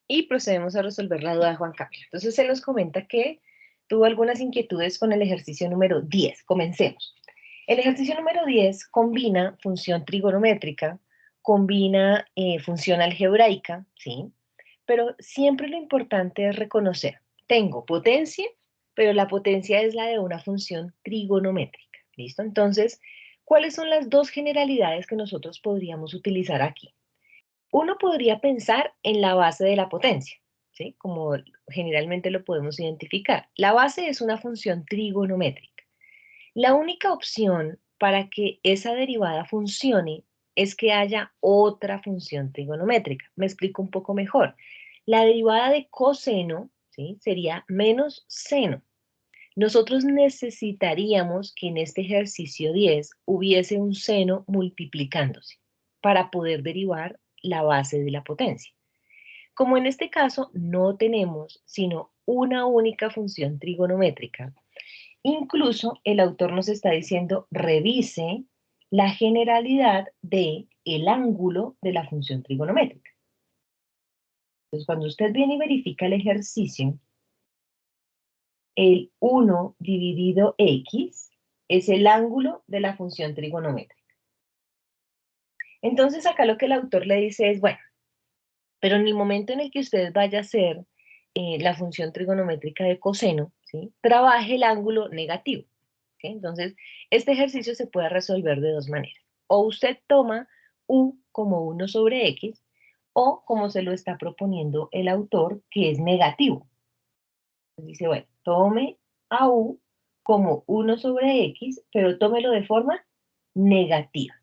y procedemos a resolver la duda de Juan Camilo. Entonces, se nos comenta que tuvo algunas inquietudes con el ejercicio número 10. Comencemos. El ejercicio número 10 combina función trigonométrica, combina función algebraica, ¿sí? Pero siempre lo importante es reconocer, tengo potencia, pero la potencia es la de una función trigonométrica, ¿listo? Entonces, ¿cuáles son las dos generalidades que nosotros podríamos utilizar aquí? Uno podría pensar en la base de la potencia, ¿sí? Como generalmente lo podemos identificar. La base es una función trigonométrica. La única opción para que esa derivada funcione es que haya otra función trigonométrica. Me explico un poco mejor. La derivada de coseno, ¿sí? Sería menos seno. Nosotros necesitaríamos que en este ejercicio 10 hubiese un seno multiplicándose para poder derivar la base de la potencia. Como en este caso no tenemos sino una única función trigonométrica, incluso el autor nos está diciendo revise la generalidad de el ángulo de la función trigonométrica. Entonces, cuando usted viene y verifica el ejercicio, el 1 dividido x es el ángulo de la función trigonométrica. Entonces, acá lo que el autor le dice es, bueno, pero en el momento en el que usted vaya a hacer la función trigonométrica de coseno, ¿sí? Trabaje el ángulo negativo. ¿Sí? Entonces, este ejercicio se puede resolver de dos maneras. O usted toma u como 1 sobre x, o como se lo está proponiendo el autor, que es negativo. Entonces dice, bueno, tome a u como 1 sobre x, pero tómelo de forma negativa.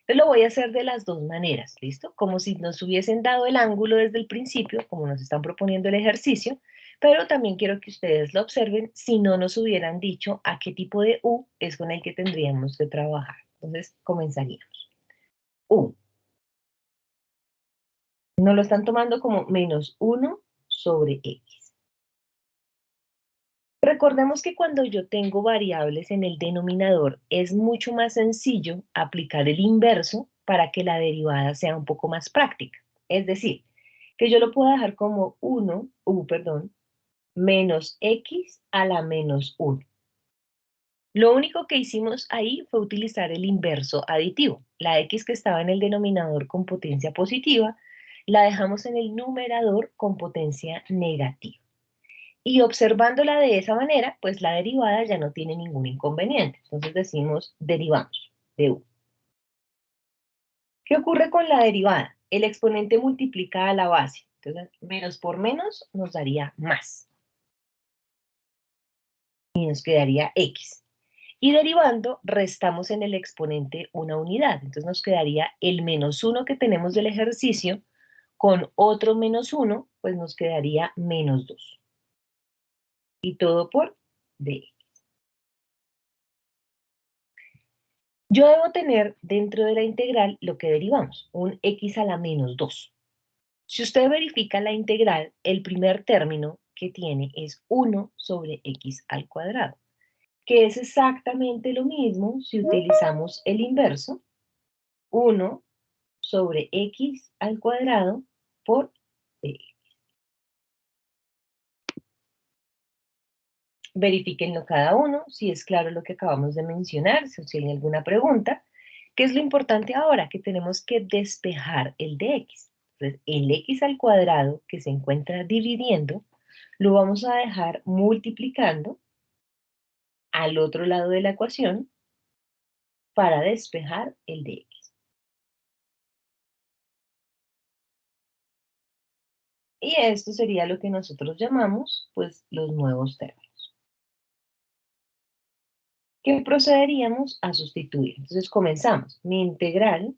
Entonces lo voy a hacer de las dos maneras, ¿listo? Como si nos hubiesen dado el ángulo desde el principio, como nos están proponiendo el ejercicio, pero también quiero que ustedes lo observen si no nos hubieran dicho a qué tipo de u es con el que tendríamos que trabajar. Entonces comenzaríamos. U. Nos lo están tomando como menos 1 sobre x. Recordemos que cuando yo tengo variables en el denominador, es mucho más sencillo aplicar el inverso para que la derivada sea un poco más práctica. Es decir, que yo lo puedo dejar como menos x a la menos 1. Lo único que hicimos ahí fue utilizar el inverso aditivo. La x que estaba en el denominador con potencia positiva, la dejamos en el numerador con potencia negativa. Y observándola de esa manera, pues la derivada ya no tiene ningún inconveniente. Entonces decimos derivamos de u. ¿Qué ocurre con la derivada? El exponente multiplica a la base. Entonces, menos por menos nos daría más. Y nos quedaría x. Y derivando, restamos en el exponente una unidad. Entonces nos quedaría el menos 1 que tenemos del ejercicio con otro menos 1, pues nos quedaría menos 2. Y todo por d. Yo debo tener dentro de la integral lo que derivamos, un x a la menos 2. Si usted verifica la integral, el primer término que tiene es 1 sobre x al cuadrado, que es exactamente lo mismo si utilizamos el inverso, 1 sobre x al cuadrado por dx. Verifíquenlo cada uno, si es claro lo que acabamos de mencionar, si tienen alguna pregunta. ¿Qué es lo importante ahora? Que tenemos que despejar el dx. Entonces, el x al cuadrado que se encuentra dividiendo, lo vamos a dejar multiplicando al otro lado de la ecuación para despejar el dx. Y esto sería lo que nosotros llamamos, pues, los nuevos términos. ¿Qué procederíamos a sustituir? Entonces comenzamos. Mi integral,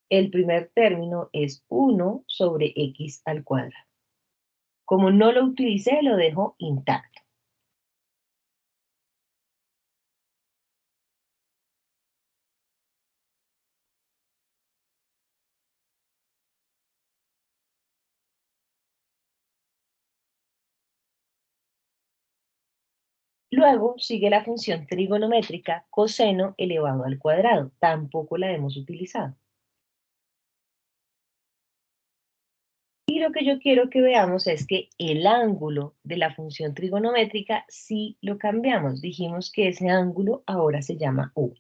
el primer término es 1 sobre x al cuadrado. Como no lo utilicé, lo dejo intacto. Luego sigue la función trigonométrica coseno elevado al cuadrado. Tampoco la hemos utilizado. Y lo que yo quiero que veamos es que el ángulo de la función trigonométrica sí lo cambiamos. Dijimos que ese ángulo ahora se llama U.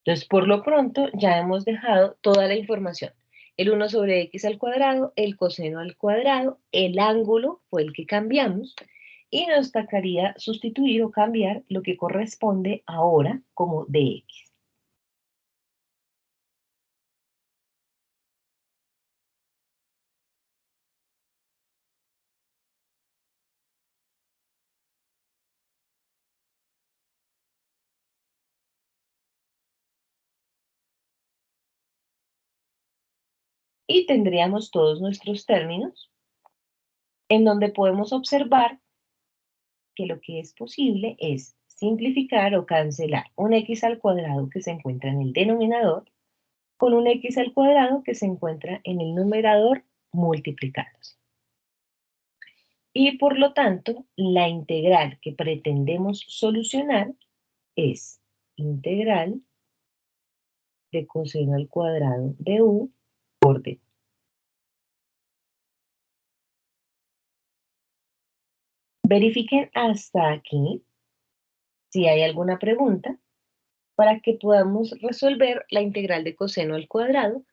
Entonces, por lo pronto, ya hemos dejado toda la información. El 1 sobre x al cuadrado, el coseno al cuadrado, el ángulo fue el que cambiamos, y nos tocaría sustituir o cambiar lo que corresponde ahora como dx. Y tendríamos todos nuestros términos, en donde podemos observar que lo que es posible es simplificar o cancelar un x al cuadrado que se encuentra en el denominador con un x al cuadrado que se encuentra en el numerador multiplicándose. Y por lo tanto, la integral que pretendemos solucionar es integral de coseno al cuadrado de u por d. Verifiquen hasta aquí si hay alguna pregunta para que podamos resolver la integral de coseno al cuadrado,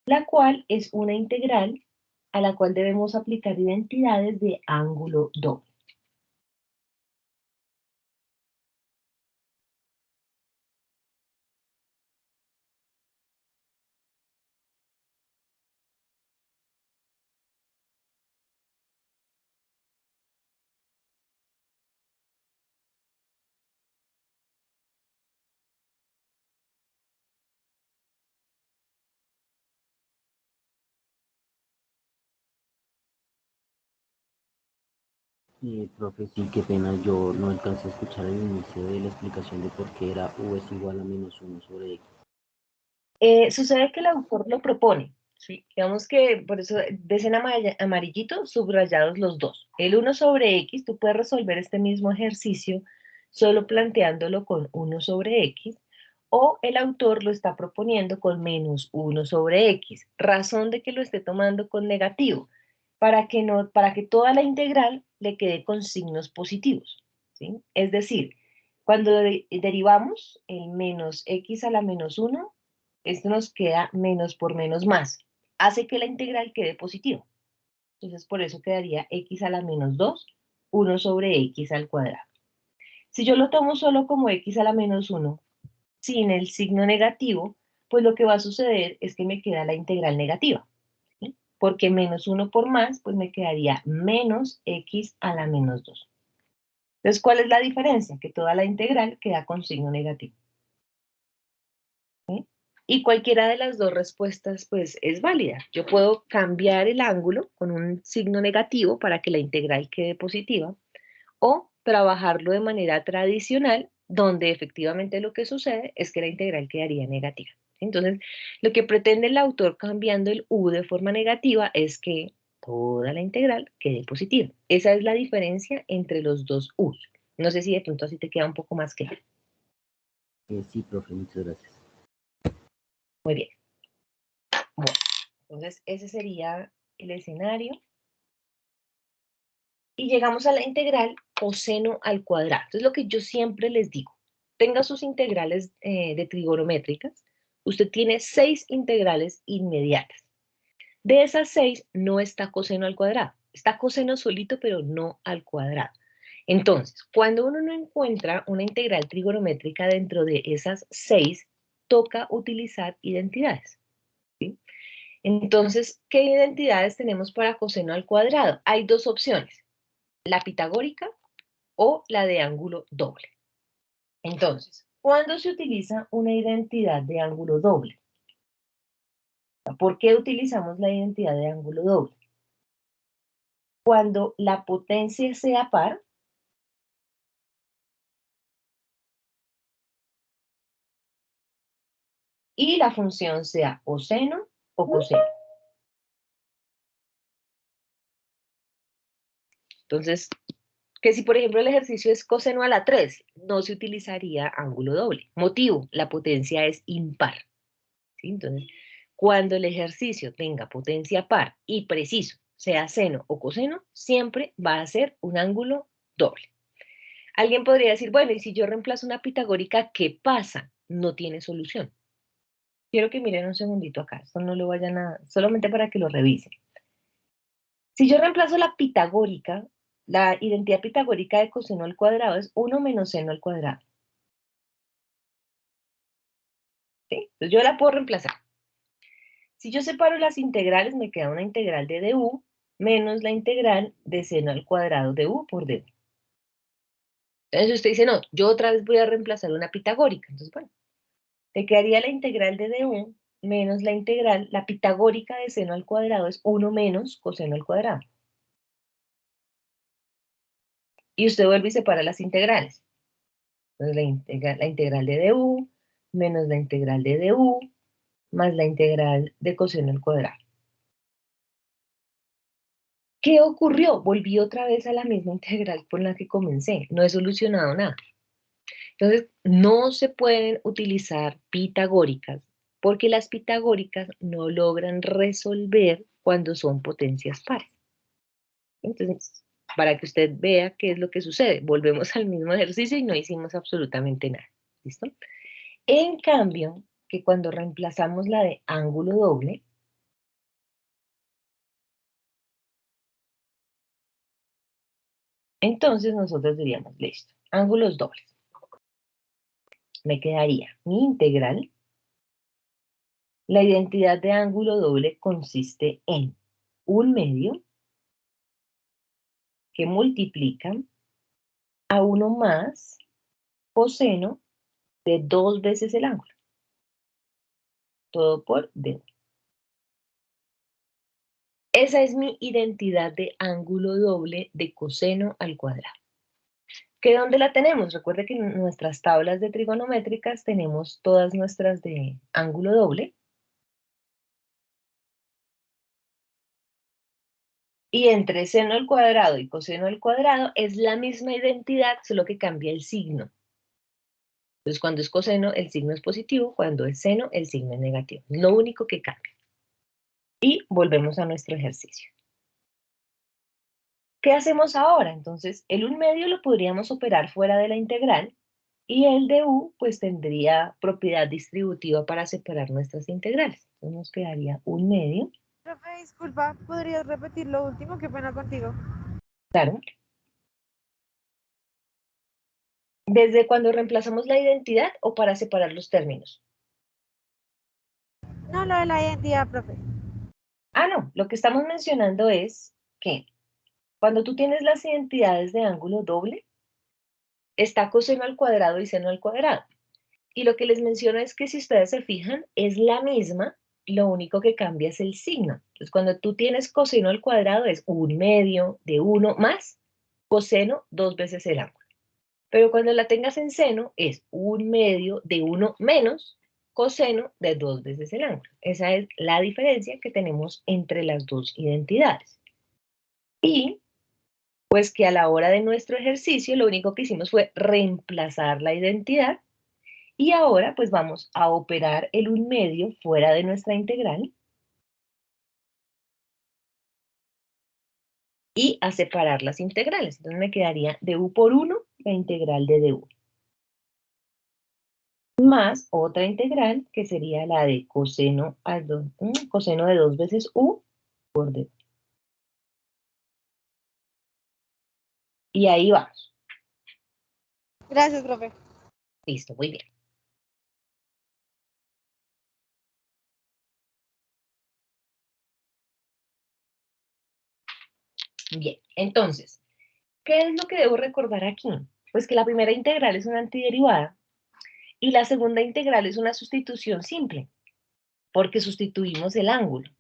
la cual es una integral a la cual debemos aplicar identidades de ángulo doble. Profe, sí, qué pena, yo no alcancé a escuchar el inicio de la explicación de por qué era U es igual a menos 1 sobre X. Sucede que el autor lo propone, ¿sí? Digamos que por eso ves en amarillito subrayados los dos. El 1 sobre x, tú puedes resolver este mismo ejercicio solo planteándolo con 1 sobre x, o el autor lo está proponiendo con menos 1 sobre x, razón de que lo esté tomando con negativo, para que toda la integral le quede con signos positivos, ¿sí? Es decir, cuando derivamos el menos x a la menos 1, esto nos queda menos por menos más. Hace que la integral quede positiva. Entonces, por eso quedaría x a la menos 2, 1 sobre x al cuadrado. Si yo lo tomo solo como x a la menos 1, sin el signo negativo, pues lo que va a suceder es que me queda la integral negativa, ¿sí? Porque menos 1 por más, pues me quedaría menos x a la menos 2. Entonces, ¿cuál es la diferencia? Que toda la integral queda con signo negativo. ¿Sí? Y cualquiera de las dos respuestas, pues, es válida. Yo puedo cambiar el ángulo con un signo negativo para que la integral quede positiva, o trabajarlo de manera tradicional, donde efectivamente lo que sucede es que la integral quedaría negativa. Entonces, lo que pretende el autor cambiando el u de forma negativa es que toda la integral quede positiva. Esa es la diferencia entre los dos u's. No sé si de pronto así te queda un poco más claro. Sí, profe, muchas gracias. Muy bien. Bueno, entonces ese sería el escenario. Y llegamos a la integral coseno al cuadrado. Es lo que yo siempre les digo. Tenga sus integrales de trigonométricas. Usted tiene 6 integrales inmediatas. De esas 6 no está coseno al cuadrado. Está coseno solito, pero no al cuadrado. Entonces, cuando uno no encuentra una integral trigonométrica dentro de esas 6, toca utilizar identidades, ¿sí? Entonces, ¿qué identidades tenemos para coseno al cuadrado? Hay dos opciones, la pitagórica o la de ángulo doble. Entonces, ¿cuándo se utiliza una identidad de ángulo doble? ¿Por qué utilizamos la identidad de ángulo doble? Cuando la potencia sea par, y la función sea o seno o coseno. Entonces, Que si, por ejemplo, el ejercicio es coseno a la 3, no se utilizaría ángulo doble. Motivo, la potencia es impar. ¿Sí? Entonces, cuando el ejercicio tenga potencia par y preciso, sea seno o coseno, siempre va a ser un ángulo doble. Alguien podría decir, bueno, y si yo reemplazo una pitagórica, ¿qué pasa? No tiene solución. Quiero que miren un segundito acá, esto no lo vayan a, solamente para que lo revisen. Si yo reemplazo la pitagórica, la identidad pitagórica de coseno al cuadrado es 1 menos seno al cuadrado. ¿Sí? Entonces yo la puedo reemplazar. Si yo separo las integrales, me queda una integral de du menos la integral de seno al cuadrado de u por du. Entonces usted dice, no, yo otra vez voy a reemplazar una pitagórica. Entonces, bueno, te quedaría la integral de du menos la integral, la pitagórica de seno al cuadrado es 1 menos coseno al cuadrado. Y usted vuelve y separa las integrales. Entonces la integral de du menos la integral de du más la integral de coseno al cuadrado. ¿Qué ocurrió? Volví otra vez a la misma integral con la que comencé. No he solucionado nada. Entonces, no se pueden utilizar pitagóricas porque las pitagóricas no logran resolver cuando son potencias pares. Entonces, para que usted vea qué es lo que sucede, volvemos al mismo ejercicio y no hicimos absolutamente nada. ¿Listo? En cambio, que cuando reemplazamos la de ángulo doble, entonces nosotros diríamos, listo, ángulos dobles. Me quedaría mi integral. La identidad de ángulo doble consiste en un medio que multiplica a 1 más coseno de 2 veces el ángulo. Todo por d. Esa es mi identidad de ángulo doble de coseno al cuadrado. ¿Que dónde la tenemos? Recuerde que en nuestras tablas de trigonométricas tenemos todas nuestras de ángulo doble. Y entre seno al cuadrado y coseno al cuadrado es la misma identidad, solo que cambia el signo. Entonces, cuando es coseno, el signo es positivo, cuando es seno, el signo es negativo. Es lo único que cambia. Y volvemos a nuestro ejercicio. ¿Qué hacemos ahora? Entonces, el 1/2 lo podríamos operar fuera de la integral y el de u, pues tendría propiedad distributiva para separar nuestras integrales. Entonces, nos quedaría 1/2. Profe, disculpa, ¿podrías repetir lo último? Qué pena contigo. Claro. ¿Desde cuando reemplazamos la identidad o para separar los términos? No, lo de la identidad, profe. Ah, no. Lo que estamos mencionando es que cuando tú tienes las identidades de ángulo doble, está coseno al cuadrado y seno al cuadrado. Y lo que les menciono es que si ustedes se fijan, es la misma, lo único que cambia es el signo. Entonces, cuando tú tienes coseno al cuadrado es 1/2 de 1 más coseno 2 veces el ángulo. Pero cuando la tengas en seno es 1/2 de 1 menos coseno de 2 veces el ángulo. Esa es la diferencia que tenemos entre las dos identidades. Y pues que a la hora de nuestro ejercicio lo único que hicimos fue reemplazar la identidad y ahora pues vamos a operar el 1/2 fuera de nuestra integral y a separar las integrales. Entonces me quedaría du por 1, la integral de du. Más otra integral que sería la de coseno, coseno de 2 veces u por du. Y ahí vamos. Gracias, profe. Listo, muy bien. Bien, entonces, ¿qué es lo que debo recordar aquí? Pues que la primera integral es una antiderivada y la segunda integral es una sustitución simple, porque sustituimos el ángulo.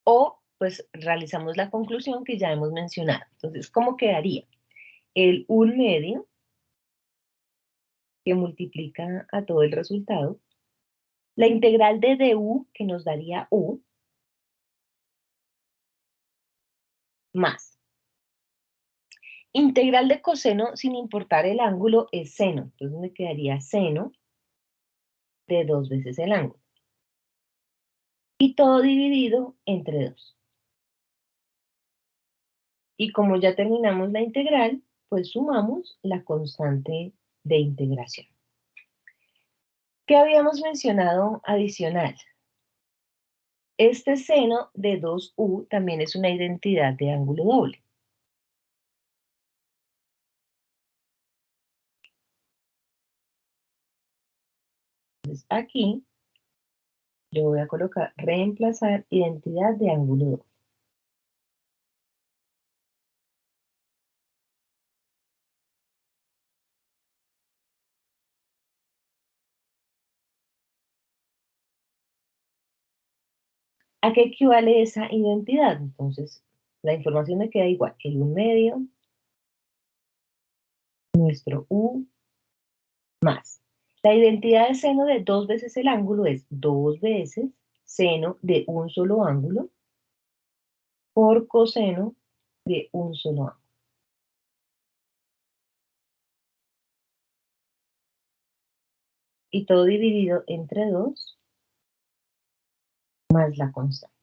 O, pues, realizamos la conclusión que ya hemos mencionado. Entonces, ¿cómo quedaría? El 1/2 que multiplica a todo el resultado, la integral de du, que nos daría u, más Integral de coseno sin importar el ángulo es seno. Entonces me quedaría seno de 2 veces el ángulo. Y todo dividido entre 2. Y como ya terminamos la integral, pues sumamos la constante de integración. ¿Qué habíamos mencionado adicional? Este seno de 2u también es una identidad de ángulo doble. Entonces aquí yo voy a colocar reemplazar identidad de ángulo doble. ¿A qué equivale esa identidad? Entonces, la información me queda igual. El 1/2, nuestro u, más. La identidad de seno de 2 veces el ángulo es 2 veces seno de un solo ángulo por coseno de un solo ángulo. Y todo dividido entre 2 más la constante.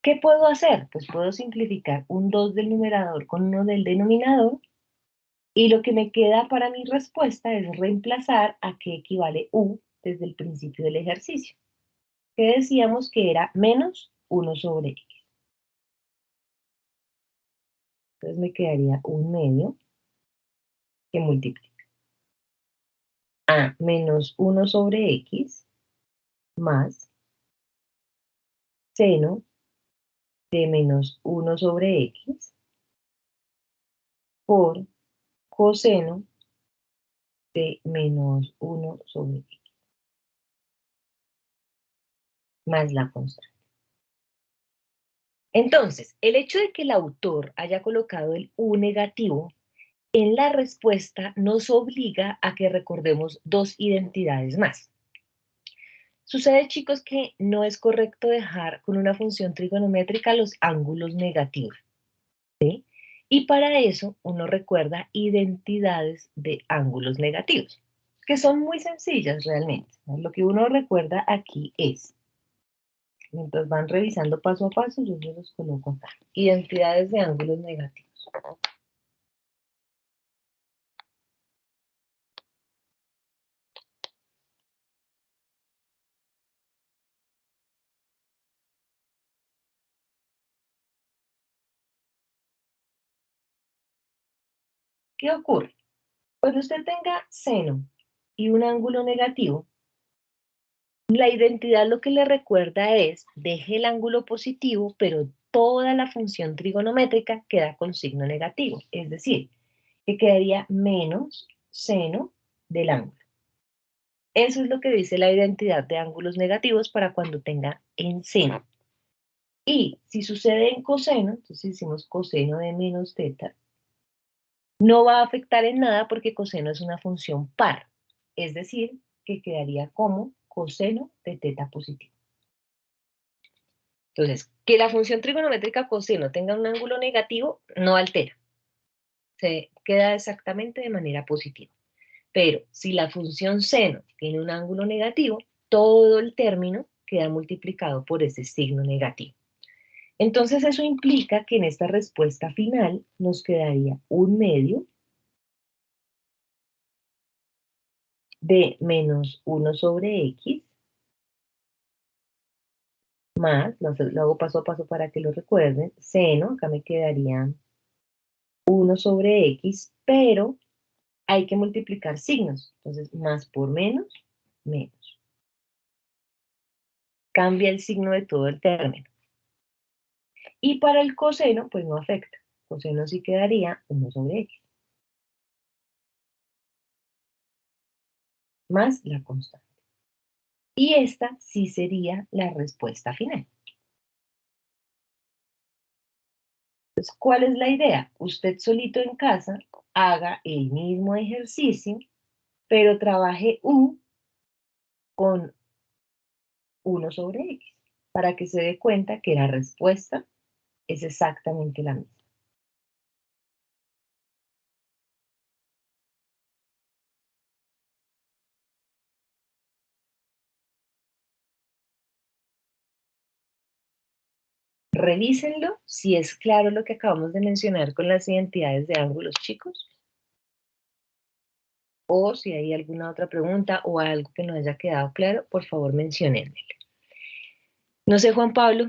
¿Qué puedo hacer? Pues puedo simplificar un 2 del numerador con 1 del denominador, y lo que me queda para mi respuesta es reemplazar a qué equivale u desde el principio del ejercicio, que decíamos que era menos 1 sobre x. Entonces me quedaría 1/2 que multiplica a menos 1 sobre x más seno de menos 1 sobre x por coseno de menos 1 sobre x más la constante. Entonces, el hecho de que el autor haya colocado el u negativo en la respuesta nos obliga a que recordemos 2 identidades más. Sucede, chicos, que no es correcto dejar con una función trigonométrica los ángulos negativos, ¿sí? Y para eso uno recuerda identidades de ángulos negativos, que son muy sencillas realmente, ¿no? Lo que uno recuerda aquí es, mientras van revisando paso a paso, yo se los coloco acá. Identidades de ángulos negativos. ¿Qué ocurre? Cuando usted tenga seno y un ángulo negativo, la identidad lo que le recuerda es, deje el ángulo positivo, pero toda la función trigonométrica queda con signo negativo. Es decir, que quedaría menos seno del ángulo. Eso es lo que dice la identidad de ángulos negativos para cuando tenga en seno. Y si sucede en coseno, entonces hicimos coseno de menos teta, no va a afectar en nada porque coseno es una función par. Es decir, que quedaría como coseno de teta positivo. Entonces, que la función trigonométrica coseno tenga un ángulo negativo no altera. Se queda exactamente de manera positiva. Pero si la función seno tiene un ángulo negativo, todo el término queda multiplicado por ese signo negativo. Entonces eso implica que en esta respuesta final nos quedaría 1/2 de menos 1 sobre x más, lo hago paso a paso para que lo recuerden, seno, acá me quedaría 1 sobre x, pero hay que multiplicar signos. Entonces, más por menos, menos. Cambia el signo de todo el término. Y para el coseno, pues no afecta. Coseno sí quedaría 1 sobre x. Más la constante. Y esta sí sería la respuesta final. Entonces, ¿cuál es la idea? Usted solito en casa haga el mismo ejercicio, pero trabaje u con 1 sobre x, para que se dé cuenta que la respuesta es exactamente la misma. revísenlo si es claro lo que acabamos de mencionar con las identidades de ángulos, chicos. O si hay alguna otra pregunta o algo que no haya quedado claro, por favor menciónenmelo. No sé, Juan Pablo,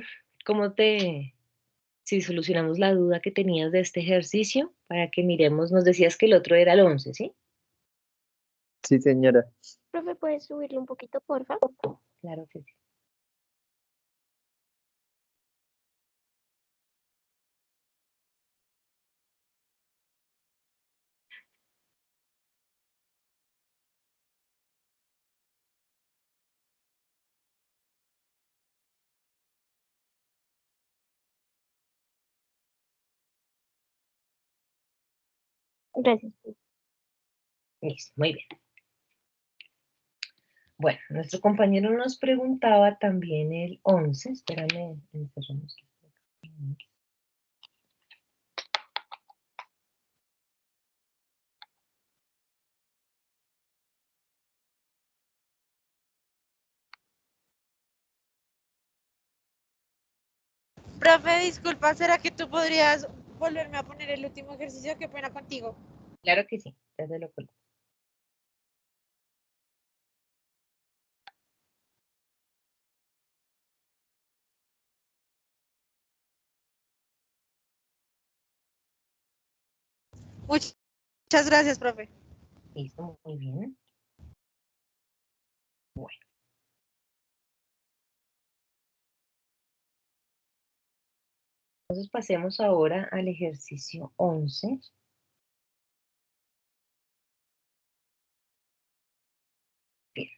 si solucionamos la duda que tenías de este ejercicio, para que miremos, nos decías que el otro era el 11, ¿sí? Sí, señora. Profe, ¿puedes subirle un poquito, porfa? Claro que sí. Gracias. Listo, muy bien. Bueno, nuestro compañero nos preguntaba también el 11. Espérame, empezamos. Profe, disculpa, ¿será que tú podrías volverme a poner el último ejercicio? Qué pena contigo. Claro que sí, ya se lo coloco. Muchas gracias, profe. Listo, muy bien. Bueno. Entonces pasemos ahora al ejercicio 11. Bien.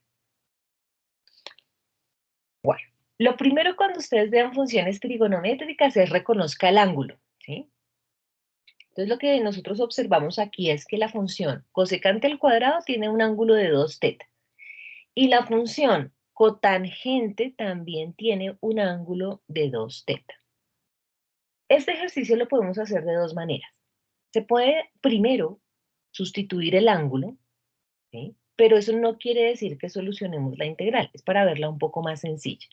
Bueno, lo primero cuando ustedes vean funciones trigonométricas es reconozca el ángulo, ¿sí? Entonces lo que nosotros observamos aquí es que la función cosecante al cuadrado tiene un ángulo de 2θ. Y la función cotangente también tiene un ángulo de 2θ. Este ejercicio lo podemos hacer de dos maneras. Se puede primero sustituir el ángulo, ¿sí? Pero eso no quiere decir que solucionemos la integral, es para verla un poco más sencilla.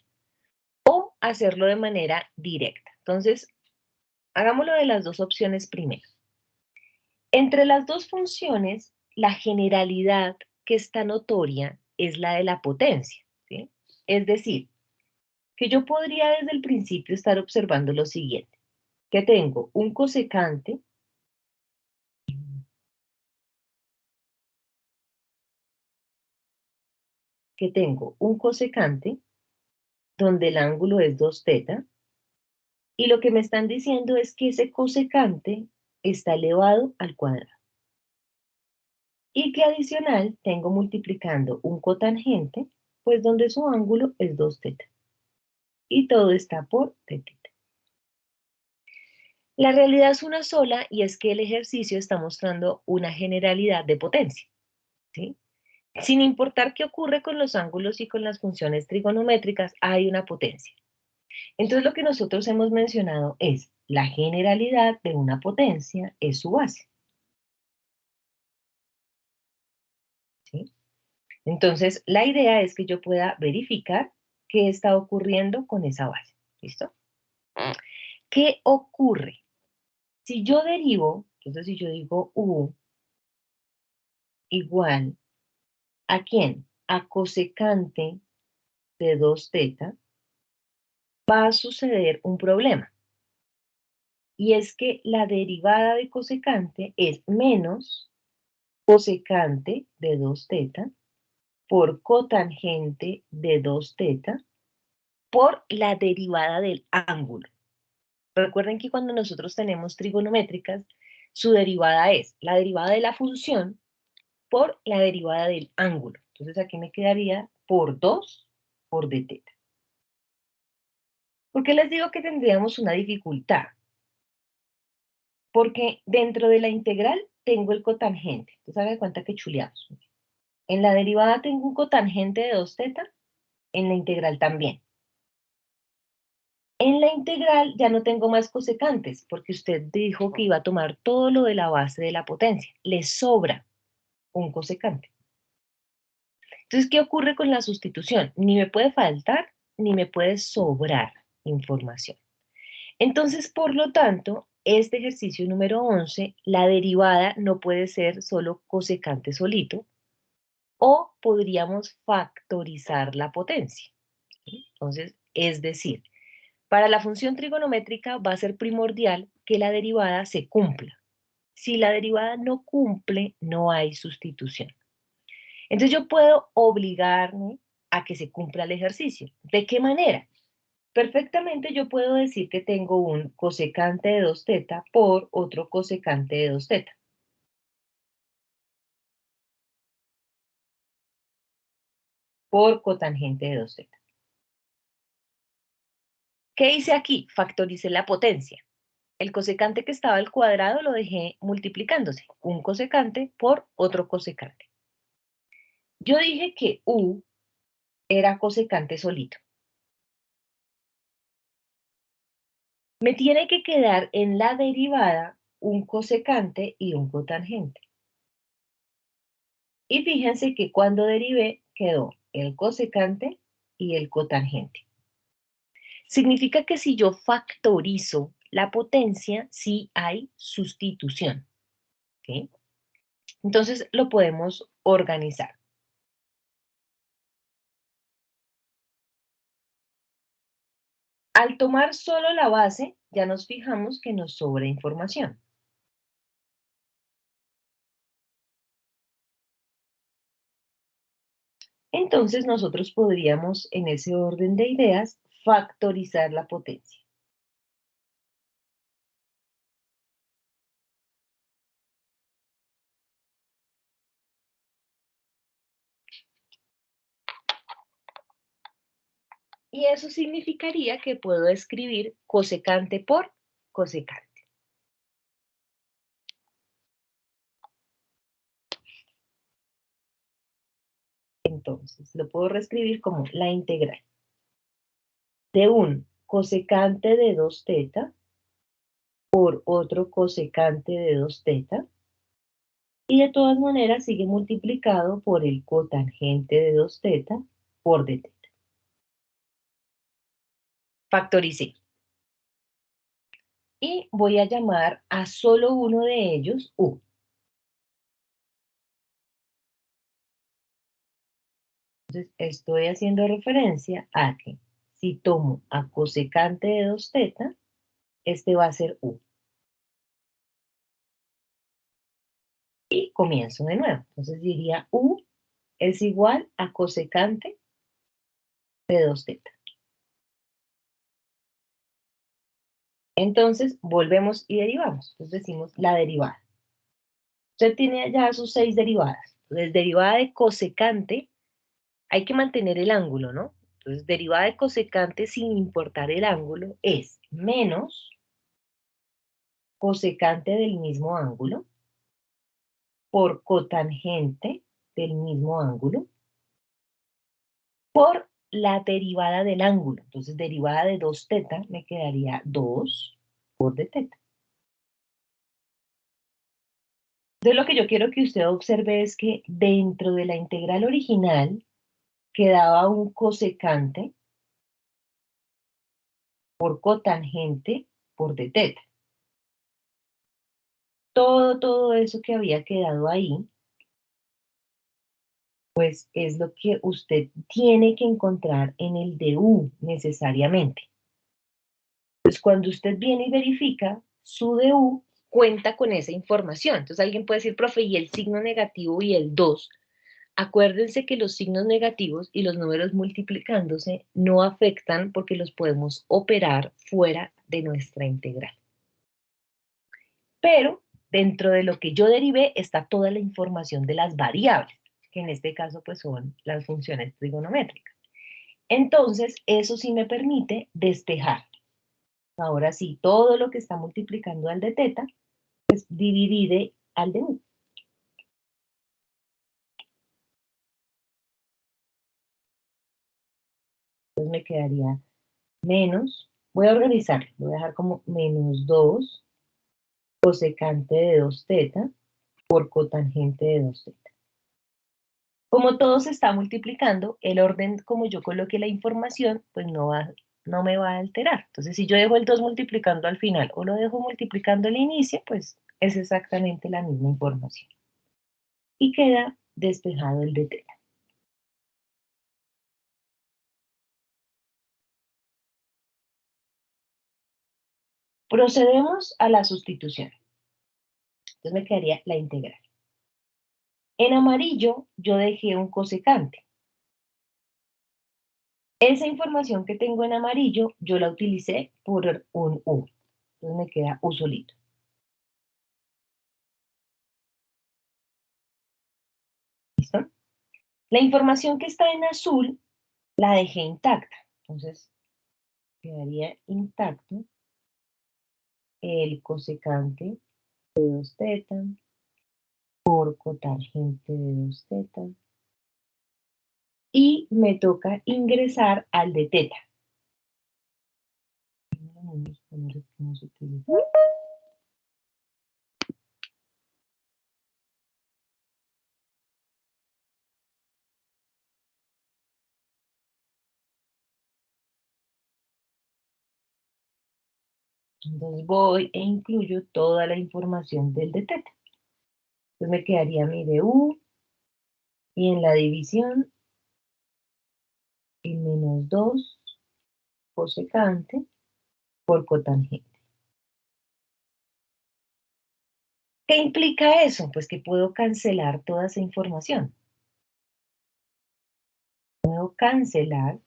O hacerlo de manera directa. Entonces, hagámoslo de las dos opciones primero. Entre las dos funciones, la generalidad que está notoria es la de la potencia, ¿sí? Es decir, que yo podría desde el principio estar observando lo siguiente, que tengo un cosecante donde el ángulo es 2θ, y lo que me están diciendo es que ese cosecante está elevado al cuadrado. Y que adicional tengo multiplicando un cotangente, pues donde su ángulo es 2θ. Y todo está por θ. La realidad es una sola y es que el ejercicio está mostrando una generalidad de potencia, ¿sí? Sin importar qué ocurre con los ángulos y con las funciones trigonométricas, hay una potencia. Entonces lo que nosotros hemos mencionado es la generalidad de una potencia es su base, ¿sí? Entonces la idea es que yo pueda verificar qué está ocurriendo con esa base. ¿Listo? ¿Qué ocurre? Si yo derivo, entonces si yo digo U igual ¿a quién? A cosecante de 2θ, va a suceder un problema. Y es que la derivada de cosecante es menos cosecante de 2θ por cotangente de 2θ por la derivada del ángulo. Recuerden que cuando nosotros tenemos trigonométricas, su derivada es la derivada de la función por la derivada del ángulo. Entonces aquí me quedaría por 2 por dθ. ¿Por qué les digo que tendríamos una dificultad? Porque dentro de la integral tengo el cotangente. Entonces hagan de cuenta que chuleamos. En la derivada tengo un cotangente de 2θ, en la integral también. En la integral ya no tengo más cosecantes, porque usted dijo que iba a tomar todo lo de la base de la potencia. Le sobra un cosecante. Entonces, ¿qué ocurre con la sustitución? Ni me puede faltar, ni me puede sobrar información. Entonces, por lo tanto, este ejercicio número 11, la derivada no puede ser solo cosecante solito, o podríamos factorizar la potencia. ¿Sí? Entonces, es decir, para la función trigonométrica va a ser primordial que la derivada se cumpla. Si la derivada no cumple, no hay sustitución. Entonces yo puedo obligarme a que se cumpla el ejercicio. ¿De qué manera? Perfectamente yo puedo decir que tengo un cosecante de 2 teta por otro cosecante de 2 teta. Por cotangente de 2 teta. ¿Qué hice aquí? Factoricé la potencia. El cosecante que estaba al cuadrado lo dejé multiplicándose. Un cosecante por otro cosecante. Yo dije que U era cosecante solito. Me tiene que quedar en la derivada un cosecante y un cotangente. Y fíjense que cuando derivé quedó el cosecante y el cotangente. Significa que si yo factorizo la potencia, sí hay sustitución. ¿Okay? Entonces lo podemos organizar. Al tomar solo la base, ya nos fijamos que nos sobra información. Entonces nosotros podríamos, en ese orden de ideas, factorizar la potencia. Y eso significaría que puedo escribir cosecante por cosecante. Entonces, lo puedo reescribir como la integral de un cosecante de 2 teta por otro cosecante de 2 teta, y de todas maneras sigue multiplicado por el cotangente de 2 teta por d teta. Factoricé. Y voy a llamar a solo uno de ellos U. Entonces, estoy haciendo referencia a que si tomo a cosecante de 2 teta, este va a ser U. Y comienzo de nuevo. Entonces diría U es igual a cosecante de 2 teta. Entonces volvemos y derivamos. Entonces decimos la derivada. Usted tiene ya sus 6 derivadas. Entonces derivada de cosecante, hay que mantener el ángulo, ¿no? Entonces derivada de cosecante sin importar el ángulo es menos cosecante del mismo ángulo por cotangente del mismo ángulo por la derivada del ángulo. Entonces, derivada de 2 teta me quedaría 2 por d teta. Entonces, lo que yo quiero que usted observe es que dentro de la integral original quedaba un cosecante por cotangente por d teta. Todo eso que había quedado ahí, pues es lo que usted tiene que encontrar en el du necesariamente. Entonces, cuando usted viene y verifica, su du cuenta con esa información. Entonces, alguien puede decir, profe, ¿y el signo negativo y el 2? Acuérdense que los signos negativos y los números multiplicándose no afectan porque los podemos operar fuera de nuestra integral. Pero dentro de lo que yo derivé está toda la información de las variables, que en este caso pues son las funciones trigonométricas. Entonces, eso sí me permite despejar. Ahora sí, todo lo que está multiplicando al de teta, pues divide al de u. Entonces me quedaría menos, voy a organizar, voy a dejar como menos 2 cosecante de 2 teta por cotangente de 2 teta. Como todo se está multiplicando, el orden como yo coloque la información, pues no va no me va a alterar. Entonces, si yo dejo el 2 multiplicando al final o lo dejo multiplicando al inicio, pues es exactamente la misma información. Y queda despejado el de teta. Procedemos a la sustitución. Entonces me quedaría la integral. En amarillo yo dejé un cosecante. Esa información que tengo en amarillo yo la utilicé por un U. Entonces me queda U solito. ¿Listo? La información que está en azul la dejé intacta. Entonces quedaría intacto el cosecante de 2 teta por cotangente de 2 teta. Y me toca ingresar al de teta. Entonces voy e incluyo toda la información del de teta. Entonces me quedaría mi du y en la división el menos 2 cosecante por cotangente. ¿Qué implica eso? Pues que puedo cancelar toda esa información. Puedo cancelar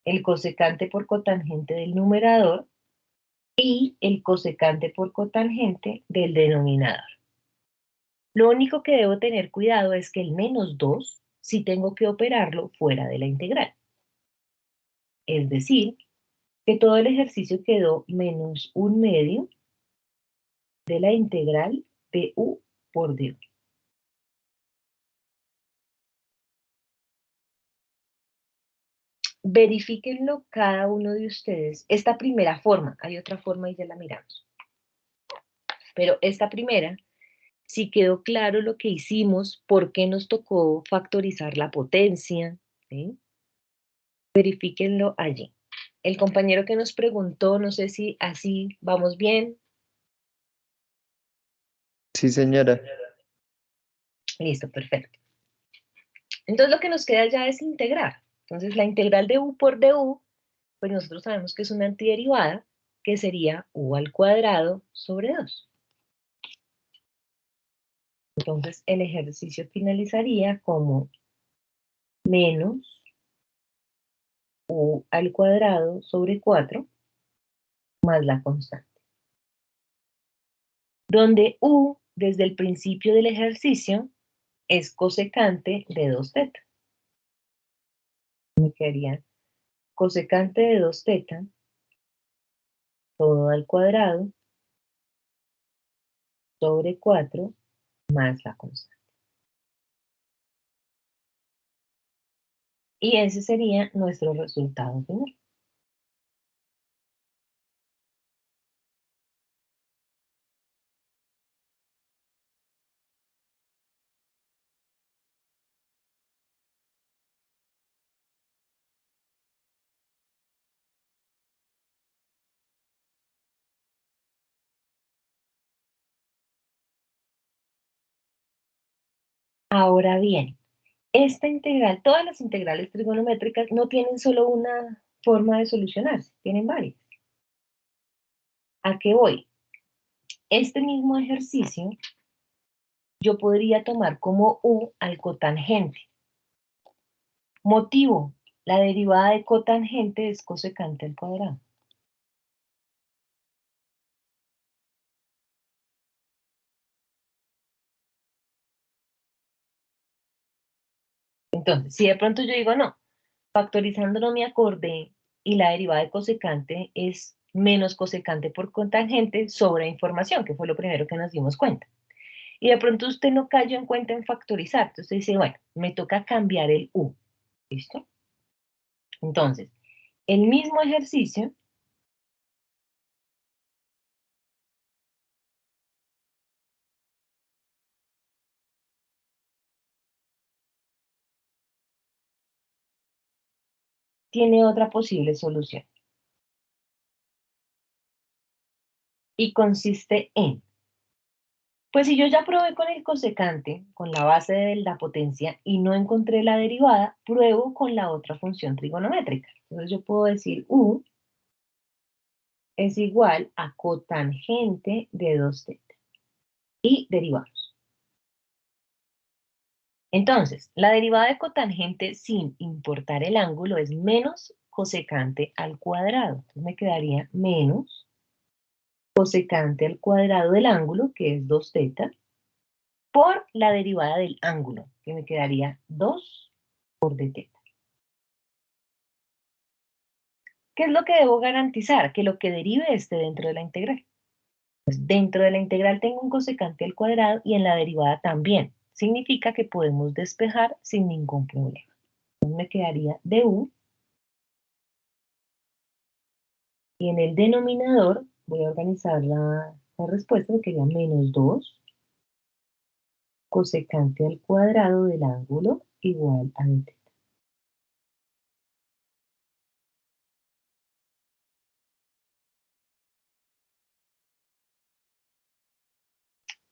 el cosecante por cotangente del numerador y el cosecante por cotangente del denominador. Lo único que debo tener cuidado es que el menos 2 sí tengo que operarlo fuera de la integral. Es decir, que todo el ejercicio quedó menos 1/2 de la integral de u por du. Verifíquenlo cada uno de ustedes. Esta primera forma, hay otra forma y ya la miramos. Pero esta primera, si quedó claro lo que hicimos, por qué nos tocó factorizar la potencia, ¿sí? Verifíquenlo allí. El compañero que nos preguntó, no sé si así vamos bien. Sí, señora. Listo, perfecto. Entonces lo que nos queda ya es integrar. Entonces la integral de u por du, pues nosotros sabemos que es una antiderivada, que sería u al cuadrado sobre 2. Entonces el ejercicio finalizaría como menos u al cuadrado sobre 4 más la constante. Donde u, desde el principio del ejercicio, es cosecante de 2 teta. Me quedaría cosecante de 2 teta, todo al cuadrado, sobre 4, más la constante. Y ese sería nuestro resultado final. Ahora bien, esta integral, todas las integrales trigonométricas no tienen solo una forma de solucionarse, tienen varias. ¿A qué voy? Este mismo ejercicio yo podría tomar como u al cotangente. Motivo, la derivada de cotangente es cosecante al cuadrado. Entonces, si de pronto yo digo, no, factorizando no me acordé y la derivada de cosecante es menos cosecante por cotangente sobre información, que fue lo primero que nos dimos cuenta. Y de pronto usted no cayó en cuenta en factorizar, entonces dice, bueno, me toca cambiar el u, ¿listo? Entonces, el mismo ejercicio, tiene otra posible solución. y consiste en, pues si yo ya probé con el cosecante, con la base de la potencia, y no encontré la derivada, pruebo con la otra función trigonométrica. Entonces yo puedo decir U es igual a cotangente de 2θ. Y derivamos. Entonces, la derivada de cotangente sin importar el ángulo es menos cosecante al cuadrado. Entonces me quedaría menos cosecante al cuadrado del ángulo, que es 2θ, por la derivada del ángulo, que me quedaría 2 por dθ. ¿Qué es lo que debo garantizar? Que lo que derive esté dentro de la integral. Pues dentro de la integral tengo un cosecante al cuadrado y en la derivada también. Significa que podemos despejar sin ningún problema. Entonces me quedaría du, y en el denominador voy a organizar la respuesta, que quedaría menos 2 cosecante al cuadrado del ángulo igual a dθ.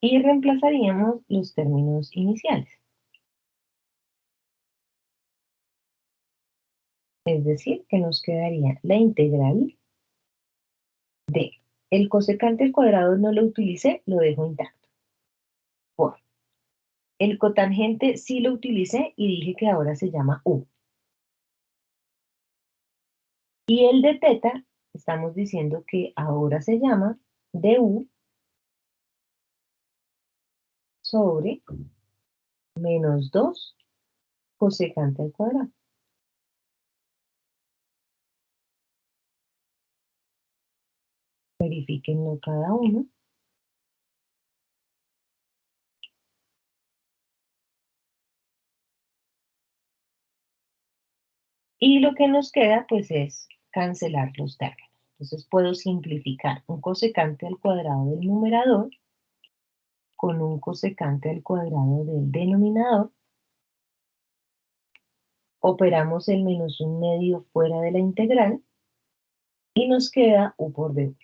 Y reemplazaríamos los términos iniciales. Es decir, que nos quedaría la integral de el cosecante al cuadrado no lo utilicé, lo dejo intacto. Por el cotangente sí lo utilicé y dije que ahora se llama U. Y el de θ, estamos diciendo que ahora se llama du sobre menos 2 cosecante al cuadrado. Verifíquenlo cada uno. Y lo que nos queda, pues, es cancelar los términos. Entonces puedo simplificar un cosecante al cuadrado del numerador con un cosecante al cuadrado del denominador. Operamos el menos un medio fuera de la integral y nos queda u por du.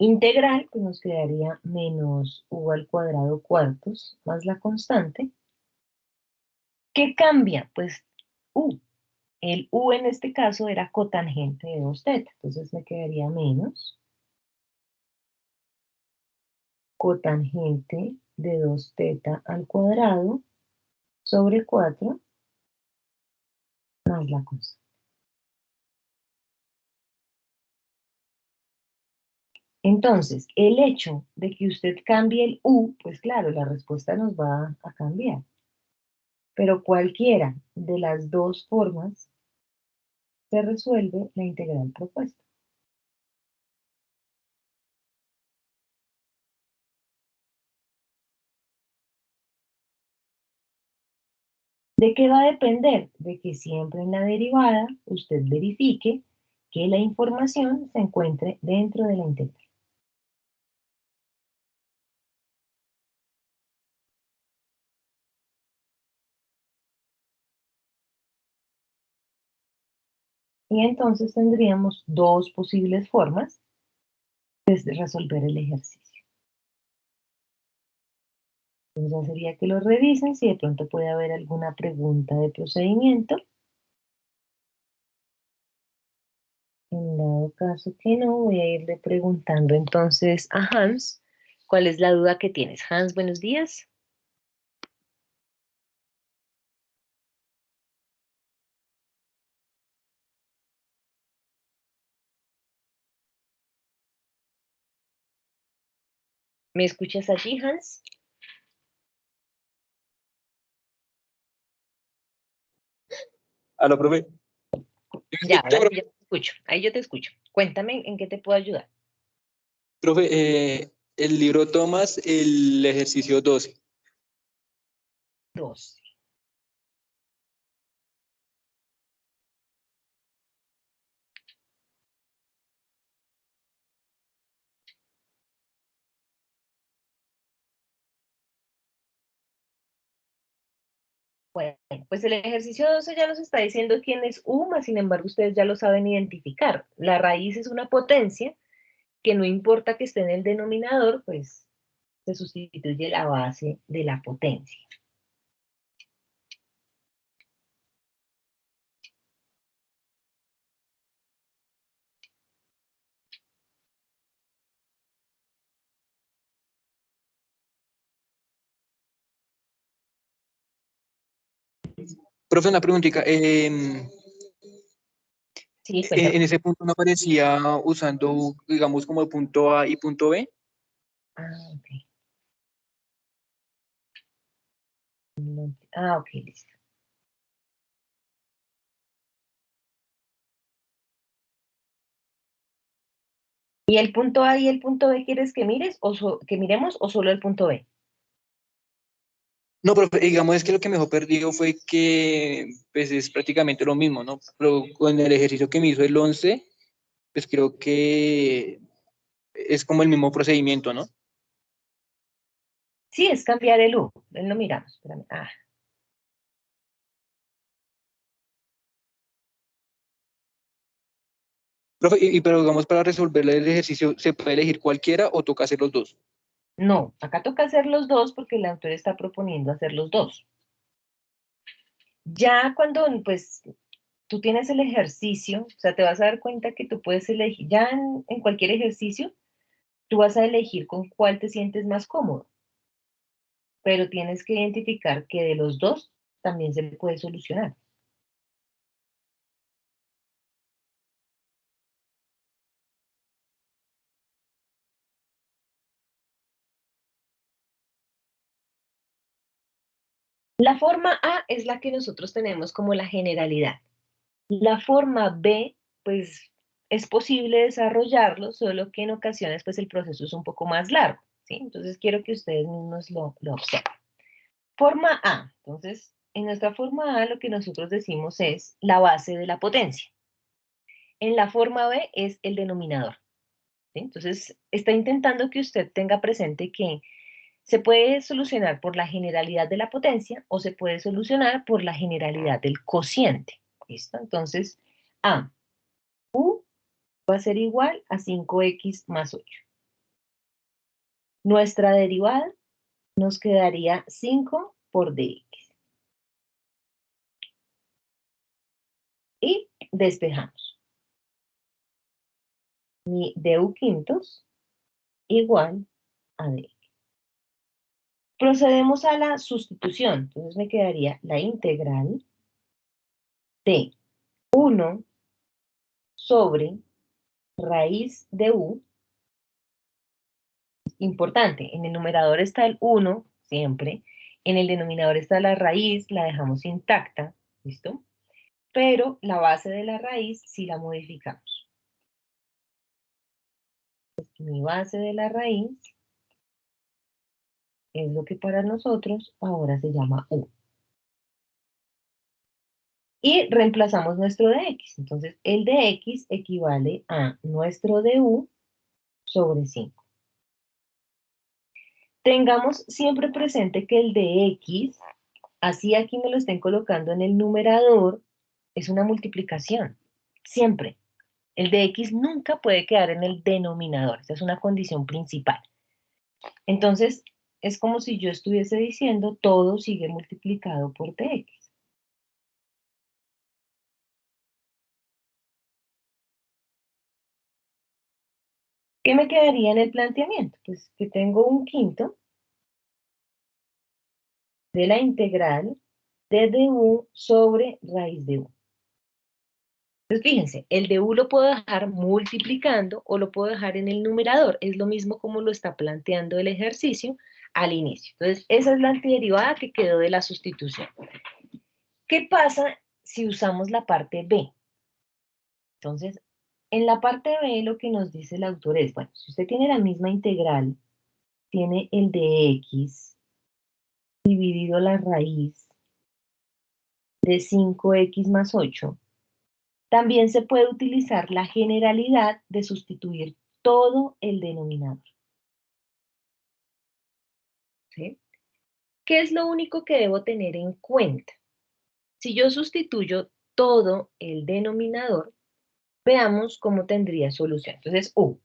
Integral, pues nos quedaría menos u al cuadrado cuartos más la constante. ¿Qué cambia? Pues u. El u en este caso era cotangente de 2θ, entonces me quedaría menos cotangente de 2θ al cuadrado sobre 4 más la constante. Entonces, el hecho de que usted cambie el u, pues claro, la respuesta nos va a cambiar. Pero cualquiera de las dos formas se resuelve la integral propuesta. ¿De qué va a depender? De que siempre en la derivada usted verifique que la información se encuentre dentro de la integral. Y entonces tendríamos dos posibles formas de resolver el ejercicio. Entonces ya sería que lo revisen si de pronto puede haber alguna pregunta de procedimiento. En dado caso que no, voy a irle preguntando entonces a Hans cuál es la duda que tienes. Hans, buenos días. ¿Me escuchas allí, Hans? Aló, profe. Ya, ahora Profe, sí ya te escucho. Ahí yo te escucho. Cuéntame en qué te puedo ayudar. profe, el libro Tomás, el ejercicio 12. Dos. Bueno, pues el ejercicio 12 ya nos está diciendo quién es u, mas sin embargo ustedes ya lo saben identificar. La raíz es una potencia que no importa que esté en el denominador, pues se sustituye la base de la potencia. Profe, una preguntita. Sí, cuéntame. En ese punto no aparecía usando, digamos, como el punto A y punto B. Ah, ok. Ah, ok, listo. ¿Y el punto A y el punto B quieres que mires o que miremos o solo el punto B? No, profe, digamos es que lo que mejor perdido fue que pues es prácticamente lo mismo, ¿no? Pero con el ejercicio que me hizo el 11, pues creo que es como el mismo procedimiento, ¿no? Sí, es cambiar el U. Lo miramos. Espérame. Ah, Profe, pero digamos para resolver el ejercicio, ¿se puede elegir cualquiera o toca hacer los dos? no, acá toca hacer los dos porque el autor está proponiendo hacer los dos. Ya cuando, pues, tú tienes el ejercicio, o sea, te vas a dar cuenta que tú puedes elegir, ya en cualquier ejercicio, tú vas a elegir con cuál te sientes más cómodo, pero tienes que identificar que de los dos también se puede solucionar. La forma A es la que nosotros tenemos como la generalidad. La forma B, pues es posible desarrollarlo, solo que en ocasiones pues el proceso es un poco más largo, ¿sí? Entonces quiero que ustedes mismos lo observen. Forma A, entonces en nuestra forma A lo que nosotros decimos es la base de la potencia. En la forma B es el denominador, ¿sí? Entonces está intentando que usted tenga presente que se puede solucionar por la generalidad de la potencia o se puede solucionar por la generalidad del cociente, ¿listo? Entonces, A, U va a ser igual a 5x más 8. Nuestra derivada nos quedaría 5 por dx. Y despejamos. Mi du quintos igual a dx. Procedemos a la sustitución. Entonces me quedaría la integral de 1 sobre raíz de u. Importante, en el numerador está el 1, siempre. En el denominador está la raíz, la dejamos intacta, ¿listo? Pero la base de la raíz sí la modificamos. Mi base de la raíz es lo que para nosotros ahora se llama u. Y reemplazamos nuestro dx. Entonces, el dx equivale a nuestro du sobre 5. Tengamos siempre presente que el dx, así aquí me lo estén colocando en el numerador, es una multiplicación. Siempre. El dx nunca puede quedar en el denominador. Esa es una condición principal. Entonces, es como si yo estuviese diciendo todo sigue multiplicado por dx. ¿Qué me quedaría en el planteamiento? Pues que tengo un quinto de la integral de du sobre raíz de u. Entonces, fíjense, el de u lo puedo dejar multiplicando o lo puedo dejar en el numerador. Es lo mismo como lo está planteando el ejercicio al inicio. Entonces, esa es la antiderivada que quedó de la sustitución. ¿Qué pasa si usamos la parte B? Entonces, en la parte B lo que nos dice el autor es, bueno, si usted tiene la misma integral, tiene el de x dividido la raíz de 5x más 8, también se puede utilizar la generalidad de sustituir todo el denominador. ¿Sí? ¿Qué es lo único que debo tener en cuenta? Si yo sustituyo todo el denominador, veamos cómo tendría solución. Entonces, u.